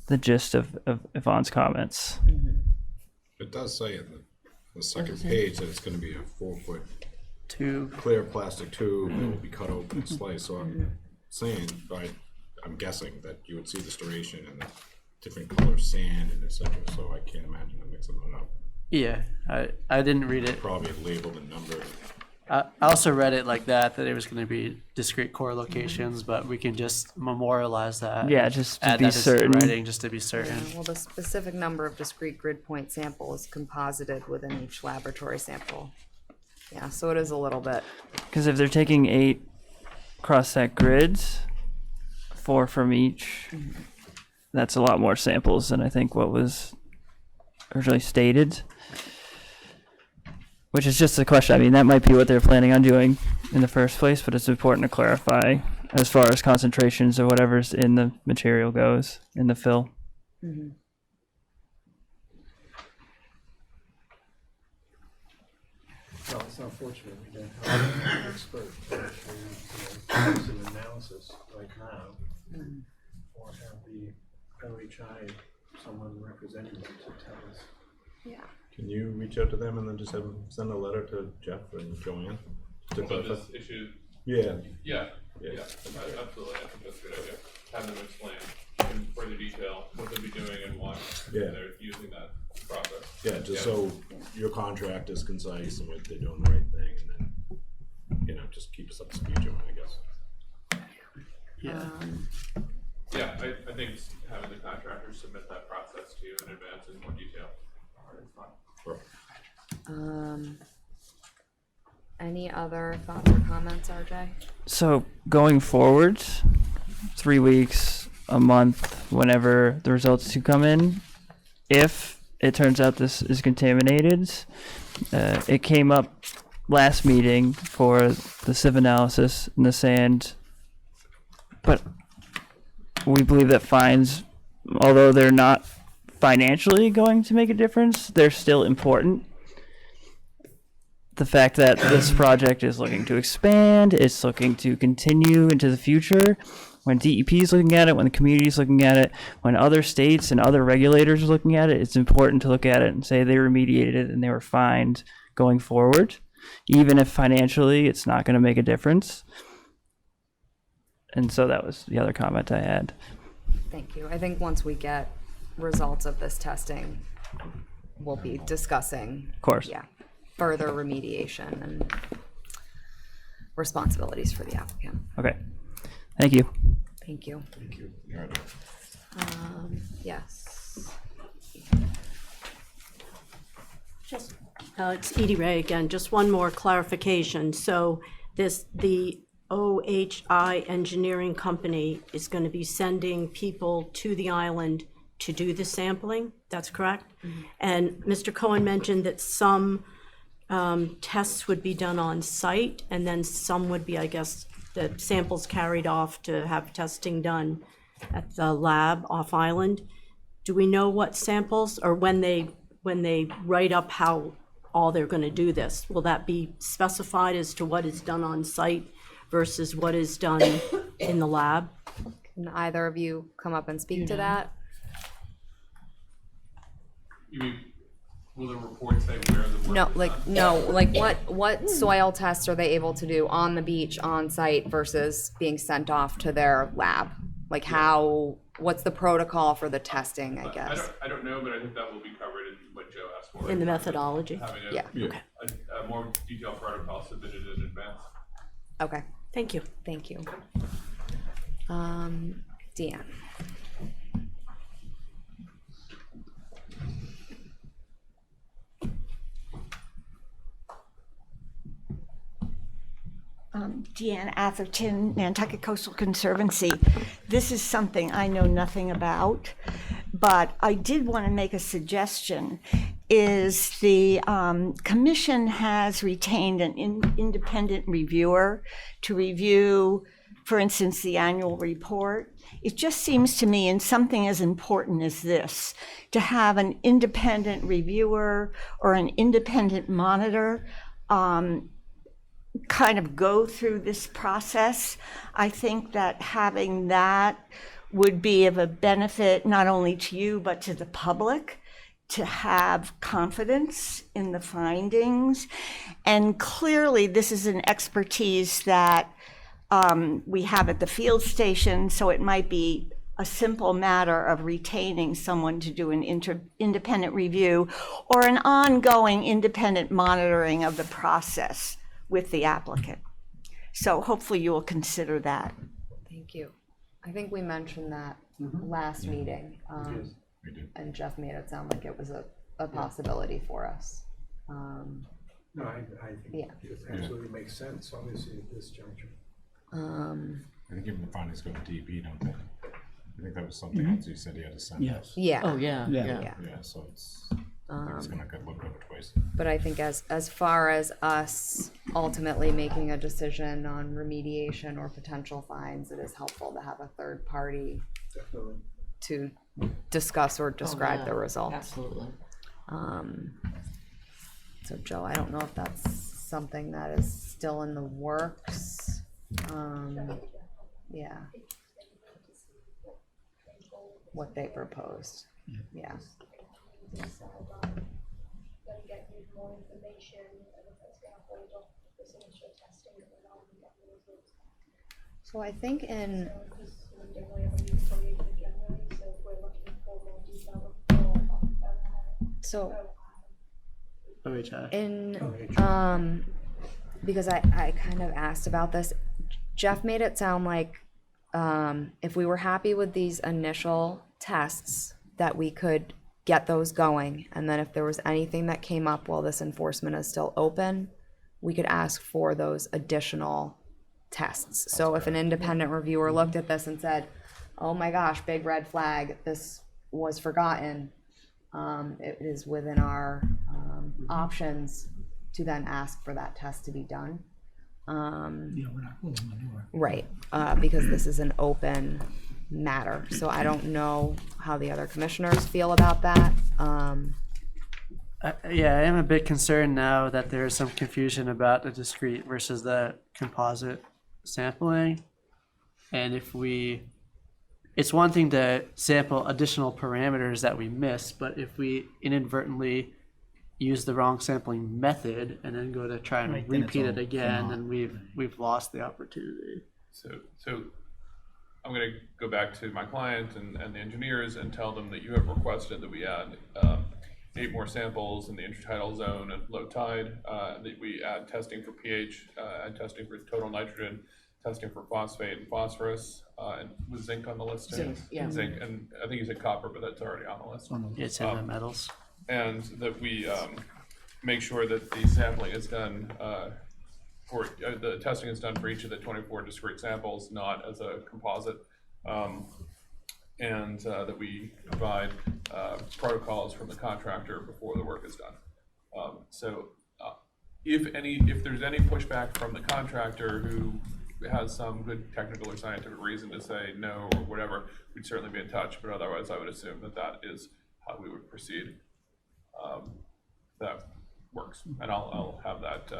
the gist of Yvonne's comments. It does say in the second page that it's going to be a 4-foot tube, clear plastic tube that will be cut open and sliced. So I'm saying, I'm guessing that you would see the striation and the different color sand and etc. So I can't imagine them mixing that up. Yeah, I didn't read it. Probably labeled and numbered. I also read it like that it was going to be discrete core locations, but we can just memorialize that. Yeah, just to add be that certain. into writing, just to be certain. Well, the specific number of discrete grid point samples composited within each laboratory sample. Yeah, so it is a little bit. Because if they're taking 8 cross-sec grids, 4 from each, that's a lot more samples than I think what was originally stated. Which is just a question. I mean, that might be what they're planning on doing in the first place, but it's important to clarify as far as concentrations or whatever's in the material goes, in the fill. Mhm. Well, it's unfortunate we don't have an expert to actually, do some analysis right now, or have the OHI, someone representing them to tell us. Yeah. Can you reach out to them and then just have them send a letter to Jeff and Joanne? To About clarify? this issue. Yeah. Yeah. Yeah. Absolutely. I think that's a good idea. Have them explain in further detail what they'll be doing and why they're using that process. Yeah, just so your contract is concise and they're doing the right thing, and then, you know, just keep us up to speed, Joanne, I guess. Yeah. Yeah, I think having the contractors submit that process to you in advance in more detail is fine. Any other thoughts or comments, RJ? So going forward, 3 weeks, a month, whenever the results do come in, if it turns out this is contaminated, it came up last meeting for the sieve analysis in the sand, but we believe that fines, although they're not financially going to make a difference, they're still important. The fact that this project is looking to expand, it's looking to continue into the future. When DEP is looking at it, when the community is looking at it, when other states and other regulators are looking at it, it's important to look at it and say they remediated it and they were fined going forward, even if financially it's not going to make a difference. And so that was the other comment I had. Thank you. I think once we get results of this testing, we'll be discussing, Of course. yeah, further remediation and responsibilities for the applicant. Okay. Thank you. Thank you. Thank you. Yes. Just, it's Edie Ray again, just one more clarification. So the OHI engineering company is going to be sending people to the island to do the sampling, that's correct? And Mr. Cohen mentioned that some tests would be done on site, and then some would be, I guess, the samples carried off to have testing done at the lab off island. Do we know what samples, or when they write up how all they're going to do this, will that be specified as to what is done on site versus what is done in the lab? Can either of you come up and speak to that? You mean, will the report say where the work No, like what soil tests are they able to do on the beach, on site versus being sent off to their lab? Like what's the protocol for the testing, I guess? I don't know, but I think that will be covered in what Joe asked for. In the methodology? Having a more detailed protocol submitted in advance. Okay. Thank you. Thank you. Deanne. Deanne Atherton, Nantucket Coastal Conservancy. This is something I know nothing about, but I did want to make a suggestion. Is the commission has retained an independent reviewer to review, for instance, the annual report. It just seems to me in something as important as this, to have an independent reviewer or an independent monitor kind of go through this process. I think that having that would be of a benefit not only to you, but to the public, to have confidence in the findings. And clearly, this is an expertise that we have at the field station, so it might be a simple matter of retaining someone to do an independent review or an ongoing independent monitoring of the process with the applicant. So hopefully you will consider that. Thank you. I think we mentioned that last meeting, and Jeff made it sound like it was a possibility for us. No, I think it absolutely makes sense, obviously, at this juncture. I think even the findings go to DEP, don't they? I think that was something else you said he had to send us. Yeah. Oh, yeah. Yeah, so it's, It's gonna get looked over twice. But I think as far as us ultimately making a decision on remediation or potential fines, it is helpful to have a third party Definitely. to discuss or describe the results. Absolutely. So Joe, I don't know if that's something that is still in the works. Yeah. What they proposed. Yeah. Get more information and if it's going to hold up this initial testing and then I'll get the results. So I think in So we're looking for more detail before so OHI. in because I kind of asked about this. Jeff made it sound like if we were happy with these initial tests that we could get those going, and then if there was anything that came up while this enforcement is still open, we could ask for those additional tests. So if an independent reviewer looked at this and said, oh my gosh, big red flag, this was forgotten, it is within our options to then ask for that test to be done. We're not closing the door. Right, because this is an open matter, so I don't know how the other commissioners feel about that. Yeah, I am a bit concerned now that there is some confusion about the discrete versus the composite sampling. And it's one thing to sample additional parameters that we miss, but if we inadvertently use the wrong sampling method and then go to try and Right, then it's repeat it all again, for then we've lost the opportunity. So I'm gonna go back to my client and the engineers and tell them that you have requested that we add 8 more samples in the intertidal zone at low tide, that we add testing for pH, and testing for total nitrogen, testing for phosphate and phosphorus, and was zinc on the list? Zinc, yeah. Zinc, and I think you said copper, but that's already on the list. It's in the metals. And that we make sure that the sampling is done for the testing is done for each of the 24 discrete samples, not as a composite, and that we provide protocols from the contractor before the work is done. If there's any pushback from the contractor who has some good technical or scientific reason to say no or whatever, we'd certainly be in touch. But otherwise, I would assume that is how we would proceed. That works, and I'll have that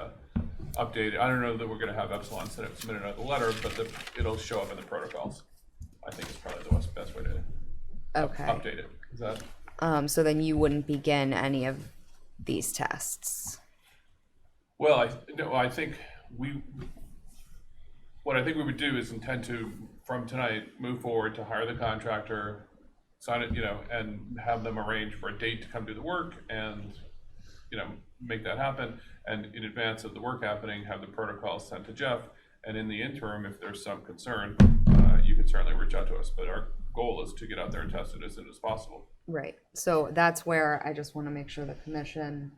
updated. I don't know that we're going to have Epsilon submit another letter, but it'll show up in the protocols. I think it's probably the best way to update it. Is that? So then you wouldn't begin any of these tests. Well, I think what I think we would do is intend to, from tonight, move forward to hire the contractor, sign it, and have them arrange for a date to come do the work, and make that happen. And in advance of the work happening, have the protocol sent to Jeff. And in the interim, if there's some concern, you can certainly reach out to us. But our goal is to get out there and test it as soon as possible. Right. So that's where I just want to make sure the commission,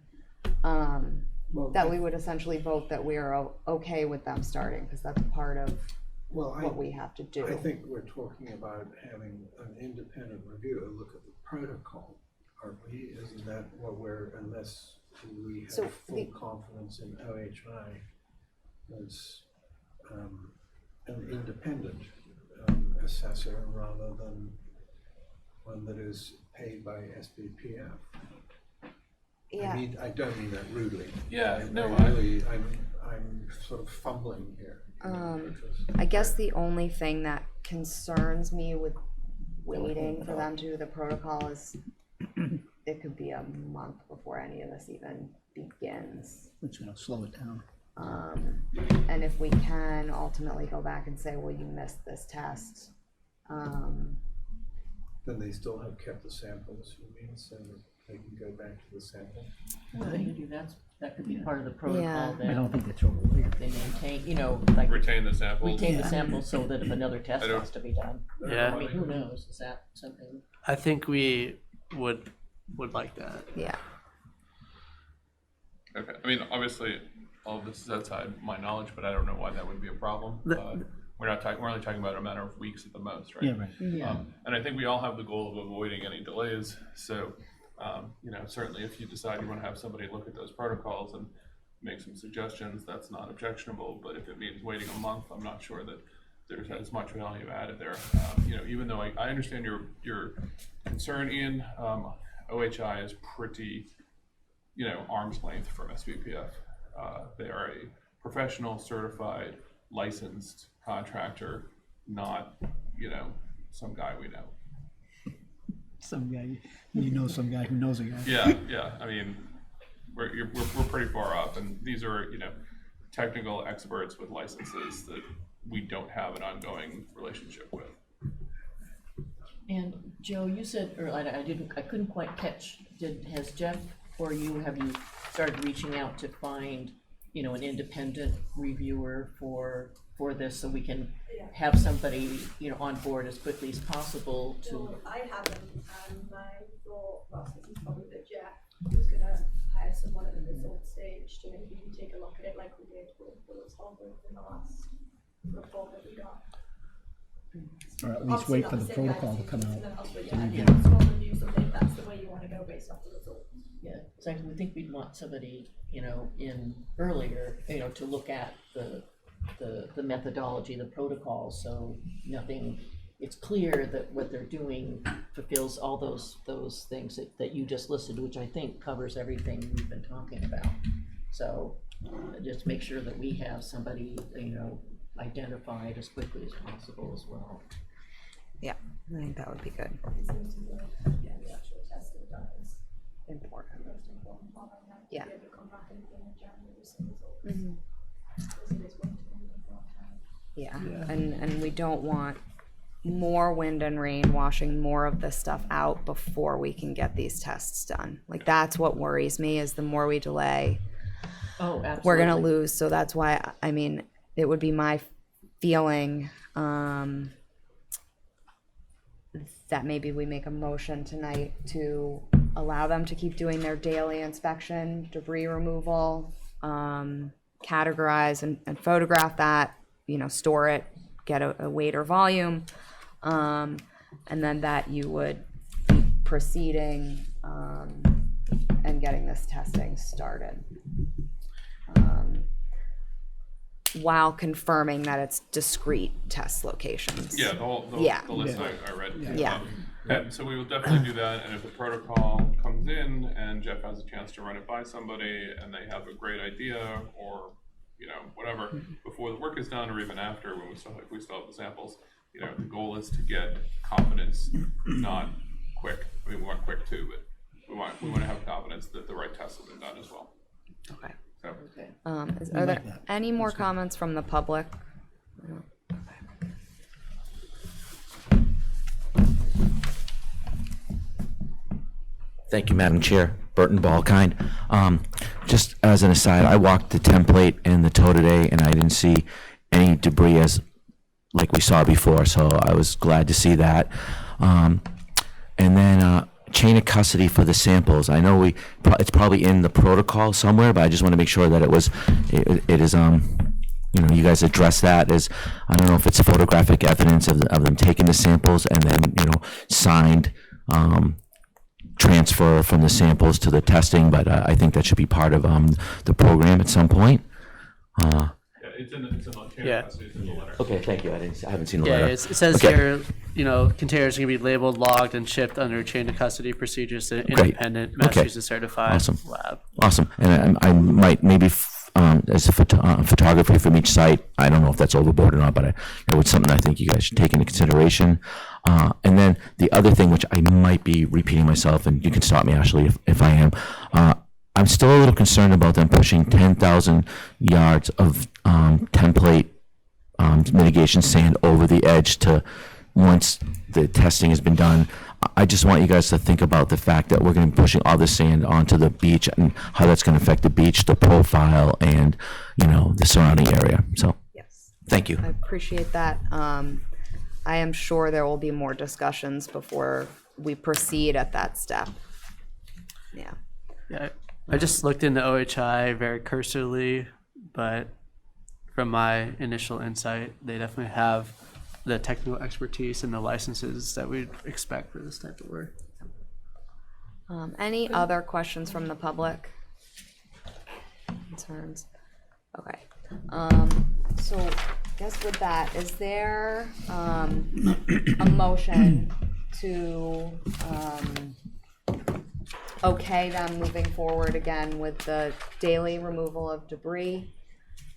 that we would essentially vote that we are okay with them starting, because that's part of what we have to do. I think we're talking about having an independent reviewer look at the protocol, aren't we? Isn't that what unless we have full confidence in OHI as an independent assessor rather than one that is paid by SBPF. Yeah. I don't mean that rudely. Yeah, I'm sort of fumbling here. I guess the only thing that concerns me with waiting for them to do the protocol is it could be a month before any of this even begins. It's gonna slow it down. And if we can ultimately go back and say, well, you missed this test. Then they still have kept the samples, you mean, so that they can go back to the sample? Well, they can do that. That could be part of the protocol. Yeah. That I don't think that's overly. they maintain, like Retain the samples. retain the samples so that if another test I don't- has to be done. Yeah. I mean, who knows? Is that something? I think we would like that. Yeah. Okay. I mean, obviously, all of this is outside my knowledge, but I don't know why that would be a problem. We're only talking about a matter of weeks at the most, right? Yeah, right. Yeah. And I think we all have the goal of avoiding any delays. So Certainly if you decide you want to have somebody look at those protocols and make some suggestions, that's not objectionable. But if it means waiting a month, I'm not sure that there's as much value added there. Even though I understand your concern, Ian, OHI is pretty, arm's length from SBPF. They are a professional, certified, licensed contractor, not, some guy we know. Some guy, some guy who knows a guy. Yeah. I mean, we're pretty far off, and these are, technical experts with licenses that we don't have an ongoing relationship with. And Joe, you said, or I couldn't quite catch, has Jeff or have you started reaching out to find, an independent reviewer for this, so we can have somebody, on board as quickly as possible to? Well, I haven't, and my thought process is probably that Jeff was gonna hire someone at the result stage to maybe take a look at it like we did with Holbrook in the last report that we got. Or at least wait for the protocol to come out. Review something if that's the way you want to go based off the results. Yeah, so I would think we'd want somebody, in earlier, to look at the methodology, the protocol, so it's clear that what they're doing fulfills all those things that you just listed, which I think covers everything we've been talking about. So just make sure that we have somebody, identified as quickly as possible as well. Yeah, I think that would be good. The actual testing done is Important. most important part right now. Yeah. To be able to come back in January with some results. Because it is going to be a long time. Yeah, and we don't want more wind and rain washing more of this stuff out before we can get these tests done. Like, that's what worries me, is the more we delay, Oh, absolutely. we're gonna lose. So that's why, it would be my feeling that maybe we make a motion tonight to allow them to keep doing their daily inspection, debris removal, categorize and photograph that, store it, get a weight or volume, and then that you would be proceeding and getting this testing started. While confirming that it's discrete test locations. Yeah, the list I read. Yeah. And so we will definitely do that, and if the protocol comes in and Jeff has a chance to run it by somebody and they have a great idea, or whatever, before the work is done, or even after, when we still have the samples, the goal is to get confidence, not quick. I mean, we want quick too, but we want to have confidence that the right tests have been done as well. Okay. So. Are there any more comments from the public? Thank you, Madam Chair. Burton Balkind. Just as an aside, I walked the template and the tow today, and I didn't see any debris like we saw before, so I was glad to see that. And then chain of custody for the samples. I know it's probably in the protocol somewhere, but I just want to make sure that it is you guys address that as, I don't know if it's photographic evidence of them taking the samples, and then signed transfer from the samples to the testing, but I think that should be part of the program at some point. It's in the chain of custody, it's in the letter. Okay, thank you. I haven't seen the letter. It says Okay. here, containers can be labeled, logged, and shipped under chain of custody procedures to an independent Massachusetts certified Awesome. lab. Awesome. And I might maybe as a photography from each site, I don't know if that's overboard or not, but it was something I think you guys should take into consideration. And then the other thing, which I might be repeating myself, and you can stop me, Ashley, if I am, I'm still a little concerned about them pushing 10,000 yards of template mitigation sand over the edge to, once the testing has been done. I just want you guys to think about the fact that we're going to be pushing all this sand onto the beach, and how that's going to affect the beach, the profile, and the surrounding area. So, yes, thank you. I appreciate that. I am sure there will be more discussions before we proceed at that step. Yeah. Yeah, I just looked into OHI very cursorily, but from my initial insight, they definitely have the technical expertise and the licenses that we'd expect for this type of work. Any other questions from the public? Concerns? Okay. So I guess with that, is there a motion to okay them moving forward again with the daily removal of debris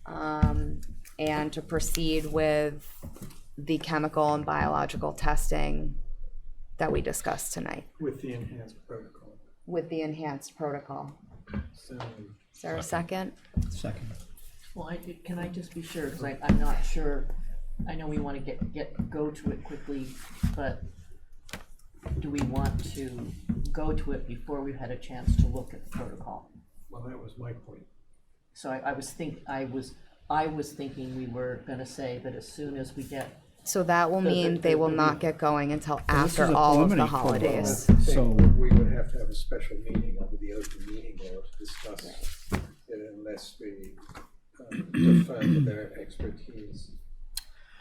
and to proceed with the chemical and biological testing that we discussed tonight? With the enhanced protocol. With the enhanced protocol. So, Is there a second? Second. Well, can I just be sure, because I'm not sure, I know we want to go to it quickly, but do we want to go to it before we've had a chance to look at the protocol? well, that was my point. So I was thinking we were gonna say that as soon as we get. So that will mean they will not get going until this after is a all of the preliminary protocol. holidays. So- We would have to have a special meeting under the open meeting law to discuss it unless we defer to their expertise.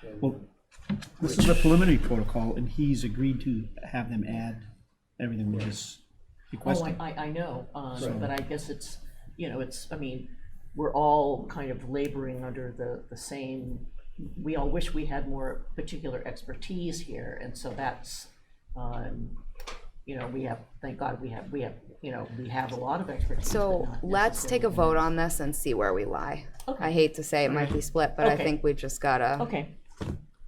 And- Well, this is a preliminary protocol, and he's agreed to have them add everything we just Oh, requested. I know, Right. but I guess it's, I mean, we're all kind of laboring under the same, we all wish we had more particular expertise here, and so that's, we have, thank God we have a lot of expertise. but So not let's take a vote on this and see where we lie. I hate to say it might be split, but I Okay. think we just gotta Okay,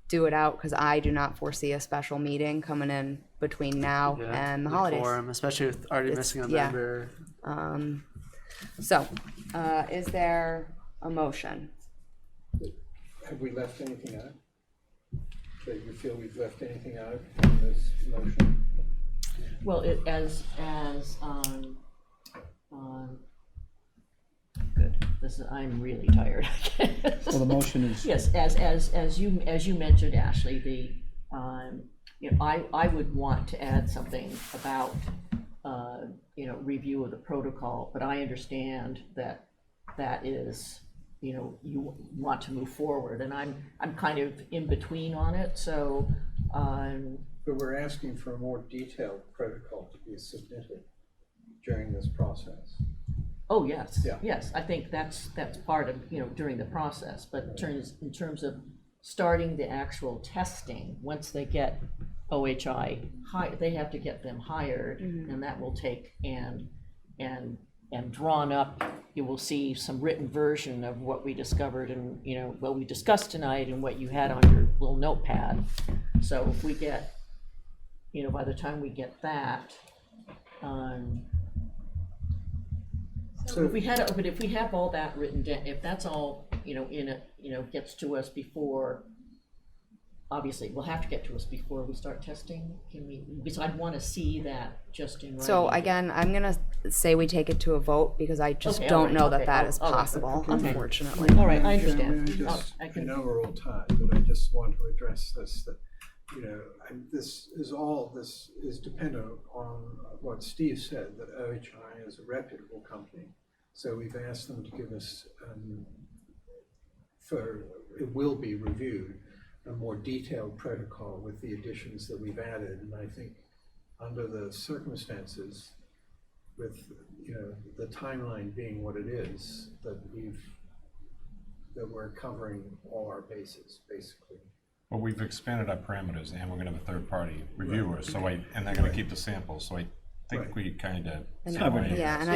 do it out, because I do not foresee a special meeting coming in between now and the holidays. Quorum, especially with already It's- missing a yeah. member. So, is there a motion? Have we left anything out? Do you feel we've left anything out from this motion? well, good, I'm really tired. Well, the motion is. Yes, as you mentioned, Ashley, I would want to add something about, review of the protocol, but I understand that is, you want to move forward, and I'm kind of in between on it, so, But we're asking for a more detailed protocol to be submitted during this process. oh, yes, Yeah. yes, I think that's part of, during the process, but in terms of starting the actual testing, once they get OHI, they have to get them hired, and that will take, and drawn up, you will see some written version of what we discovered and, what we discussed tonight and what you had on your little notepad. So if we get, by the time we get that, So if we have all that written down, if that's all, in it, gets to us before, obviously, it will have to get to us before we start testing, because I'd want to see that just in writing. So again, I'm gonna say we take it to a vote, because I just Okay, don't all right, know that okay, that all is right, possible, okay. unfortunately. All right, I May understand. I know we're all tired, but I just want to address this, that, this is dependent on what Steve said, that OHI is a reputable company. So we've asked them to give us, it will be reviewed, a more detailed protocol with the additions that we've added. And I think under the circumstances, with, the timeline being what it is, that we're covering all our bases, basically. Well, we've expanded our parameters and we're gonna have a third party reviewer, and they're gonna keep the samples, so I think Right. we kinda. Yeah, and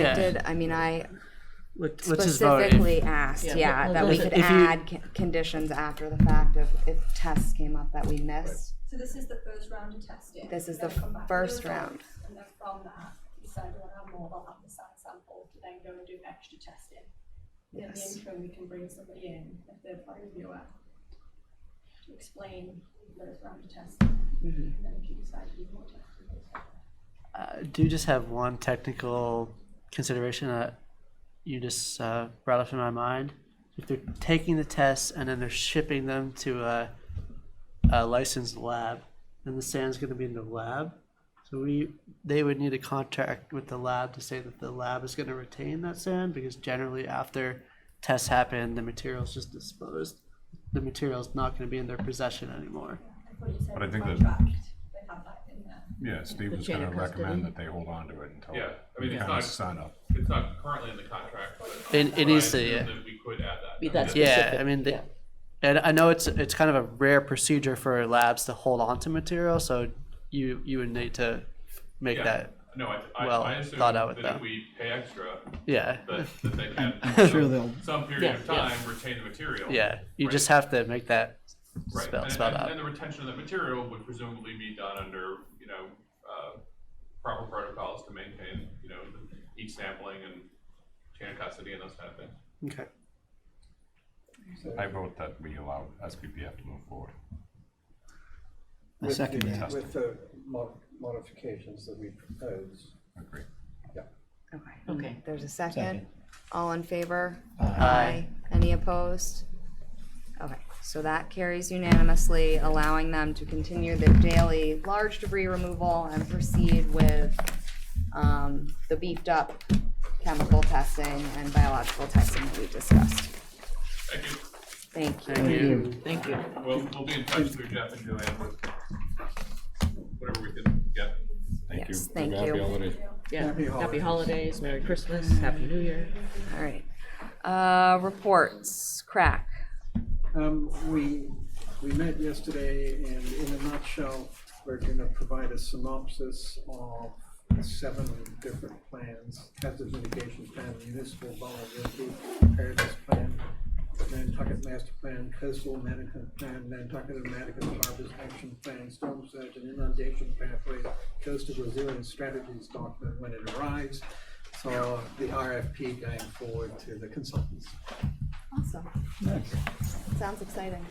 I Which is voted. specifically asked, that we could If you- add conditions after the fact if tests came up that we missed. So this is the first round of testing. This is Then the come back with first the round. results, and then from that, decide we want to have more, they'll have the site sample to then go and do extra testing. In the Yes. interim, we can bring somebody in, a third party reviewer, to explain the first round of testing. And then if you decide to do more testing. Do you just have one technical consideration that you just brought up in my mind? If they're taking the tests and then they're shipping them to a licensed lab, then the sand's going to be in the lab. So they would need a contract with the lab to say that the lab is going to retain that sand, because generally after tests happen, the material's just disposed. The material's not going to be in their possession anymore. I thought you said But I think the that- contract, they have that in there. Yeah, Steve The was chain gonna of custody. recommend that they hold on to it until. Yeah, I mean, we it's kind of not, sign up. it's not currently in the contract, but. It needs to, I assume yeah. that we could add that. Be that Yeah, specific, I mean, yeah. and I know it's kind of a rare procedure for labs to hold on to material, so you would need to make Yeah. that No, well I assume thought out with that them. if we pay extra, Yeah. that they can, I'm sure they'll- some period of time, retain the material. Yeah, you right? just have to make that Right, spelled and, out. and the retention of that material would presumably be done under, proper protocols to maintain, each sampling and chain of custody and those kind of things. Okay. I vote that we allow SPPF to move forward. I second the- that. With the modifications that we propose. Agree. Yeah. Okay, there's a second. Second. All in favor? Aye. Any opposed? Okay, so that carries unanimously, allowing them to continue their daily large debris removal and proceed with the beefed up chemical testing and biological testing that we discussed. Thank you. Thank you. Thank you. Thank you. We'll be in touch through Jeff and Joanne with whatever we can get. Thank you. Yes, thank Happy you. holidays. Yeah, Happy happy holidays. holidays, Merry Christmas, Happy New Year. All right. Reports, crack. We met yesterday, and in a nutshell, we're gonna provide a synopsis of 7 different plans: hazard mitigation plan, municipal vulnerability preparedness plan, Nantucket master plan, coastal management plan, Nantucket and Nantucket harbors action plan, storm surge and inundation pathway, coastal resilience strategies document when it arrives. So the RFP going forward to the consultants. Awesome. Sounds exciting.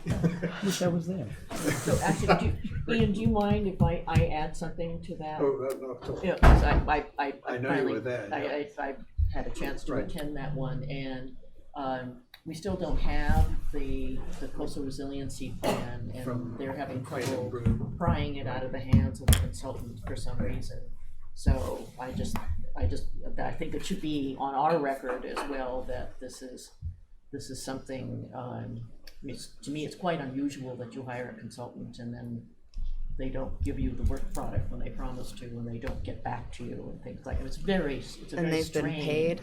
Wish I was there. So actually, Ian, do you mind if I add something to that? Oh, no. Yeah, 'cause I I know you finally- were there, yeah. I had a chance to Right. attend that one, and we still don't have the coastal resiliency plan, and From they're having Crane trouble and Brew. prying it out of the hands of the consultant for some reason. So I think it should be on our record as well that this is something, to me, it's quite unusual that you hire a consultant and then they don't give you the work product when they promise to, and they don't get back to you and things like, it's a And very they've been paid?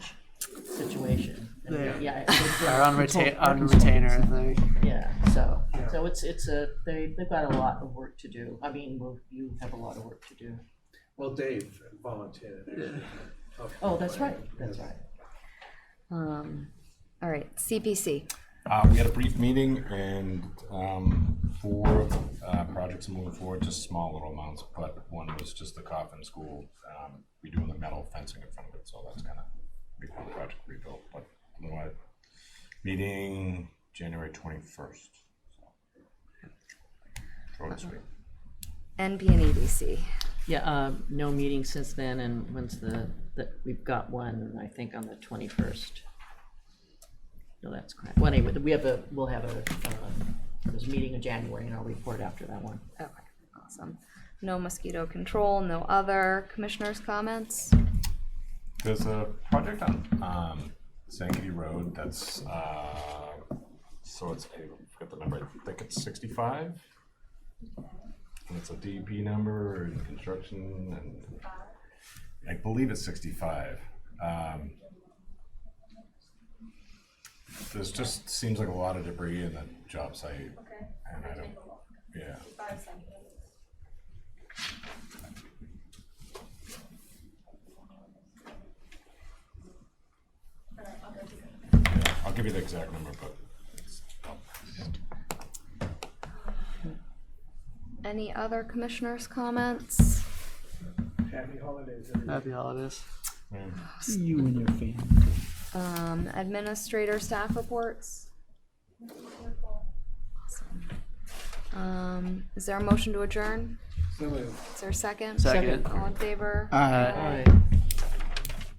situation. And They're they're on retainer, I think. Yeah, so they've got a lot of work to do. I mean, you have a lot of work to do. Well, Dave volunteered. Oh, that's right, that's right. All right, CPC. We had a brief meeting and 4 projects moving forward, just small little amounts, but one was just the coffin school, redoing the metal fencing in front of it, so that's kind of big one project rebuilt, but otherwise, meeting January 21st. So. Short and sweet. NP and EDC. Yeah, no meeting since then, and we've got one, I think, on the 21st. No, that's correct. Well, anyway, we'll have there's a meeting in January, and I'll report after that one. Okay, awesome. No mosquito control, no other commissioners' comments? There's a project on Sankaty Road that's, so it's, I forget the number, I think it's 65. And it's a DEP number and construction, and I believe it's 65. There's just seems like a lot of debris in the job site, and I don't, yeah. I'll give you the exact number, but it's, Any other commissioners' comments? Happy holidays, everybody. Happy holidays. You and your family. Administrator staff reports? Awesome. Is there a motion to adjourn? So moved. Is there a second? Second. All in favor? Aye. All right.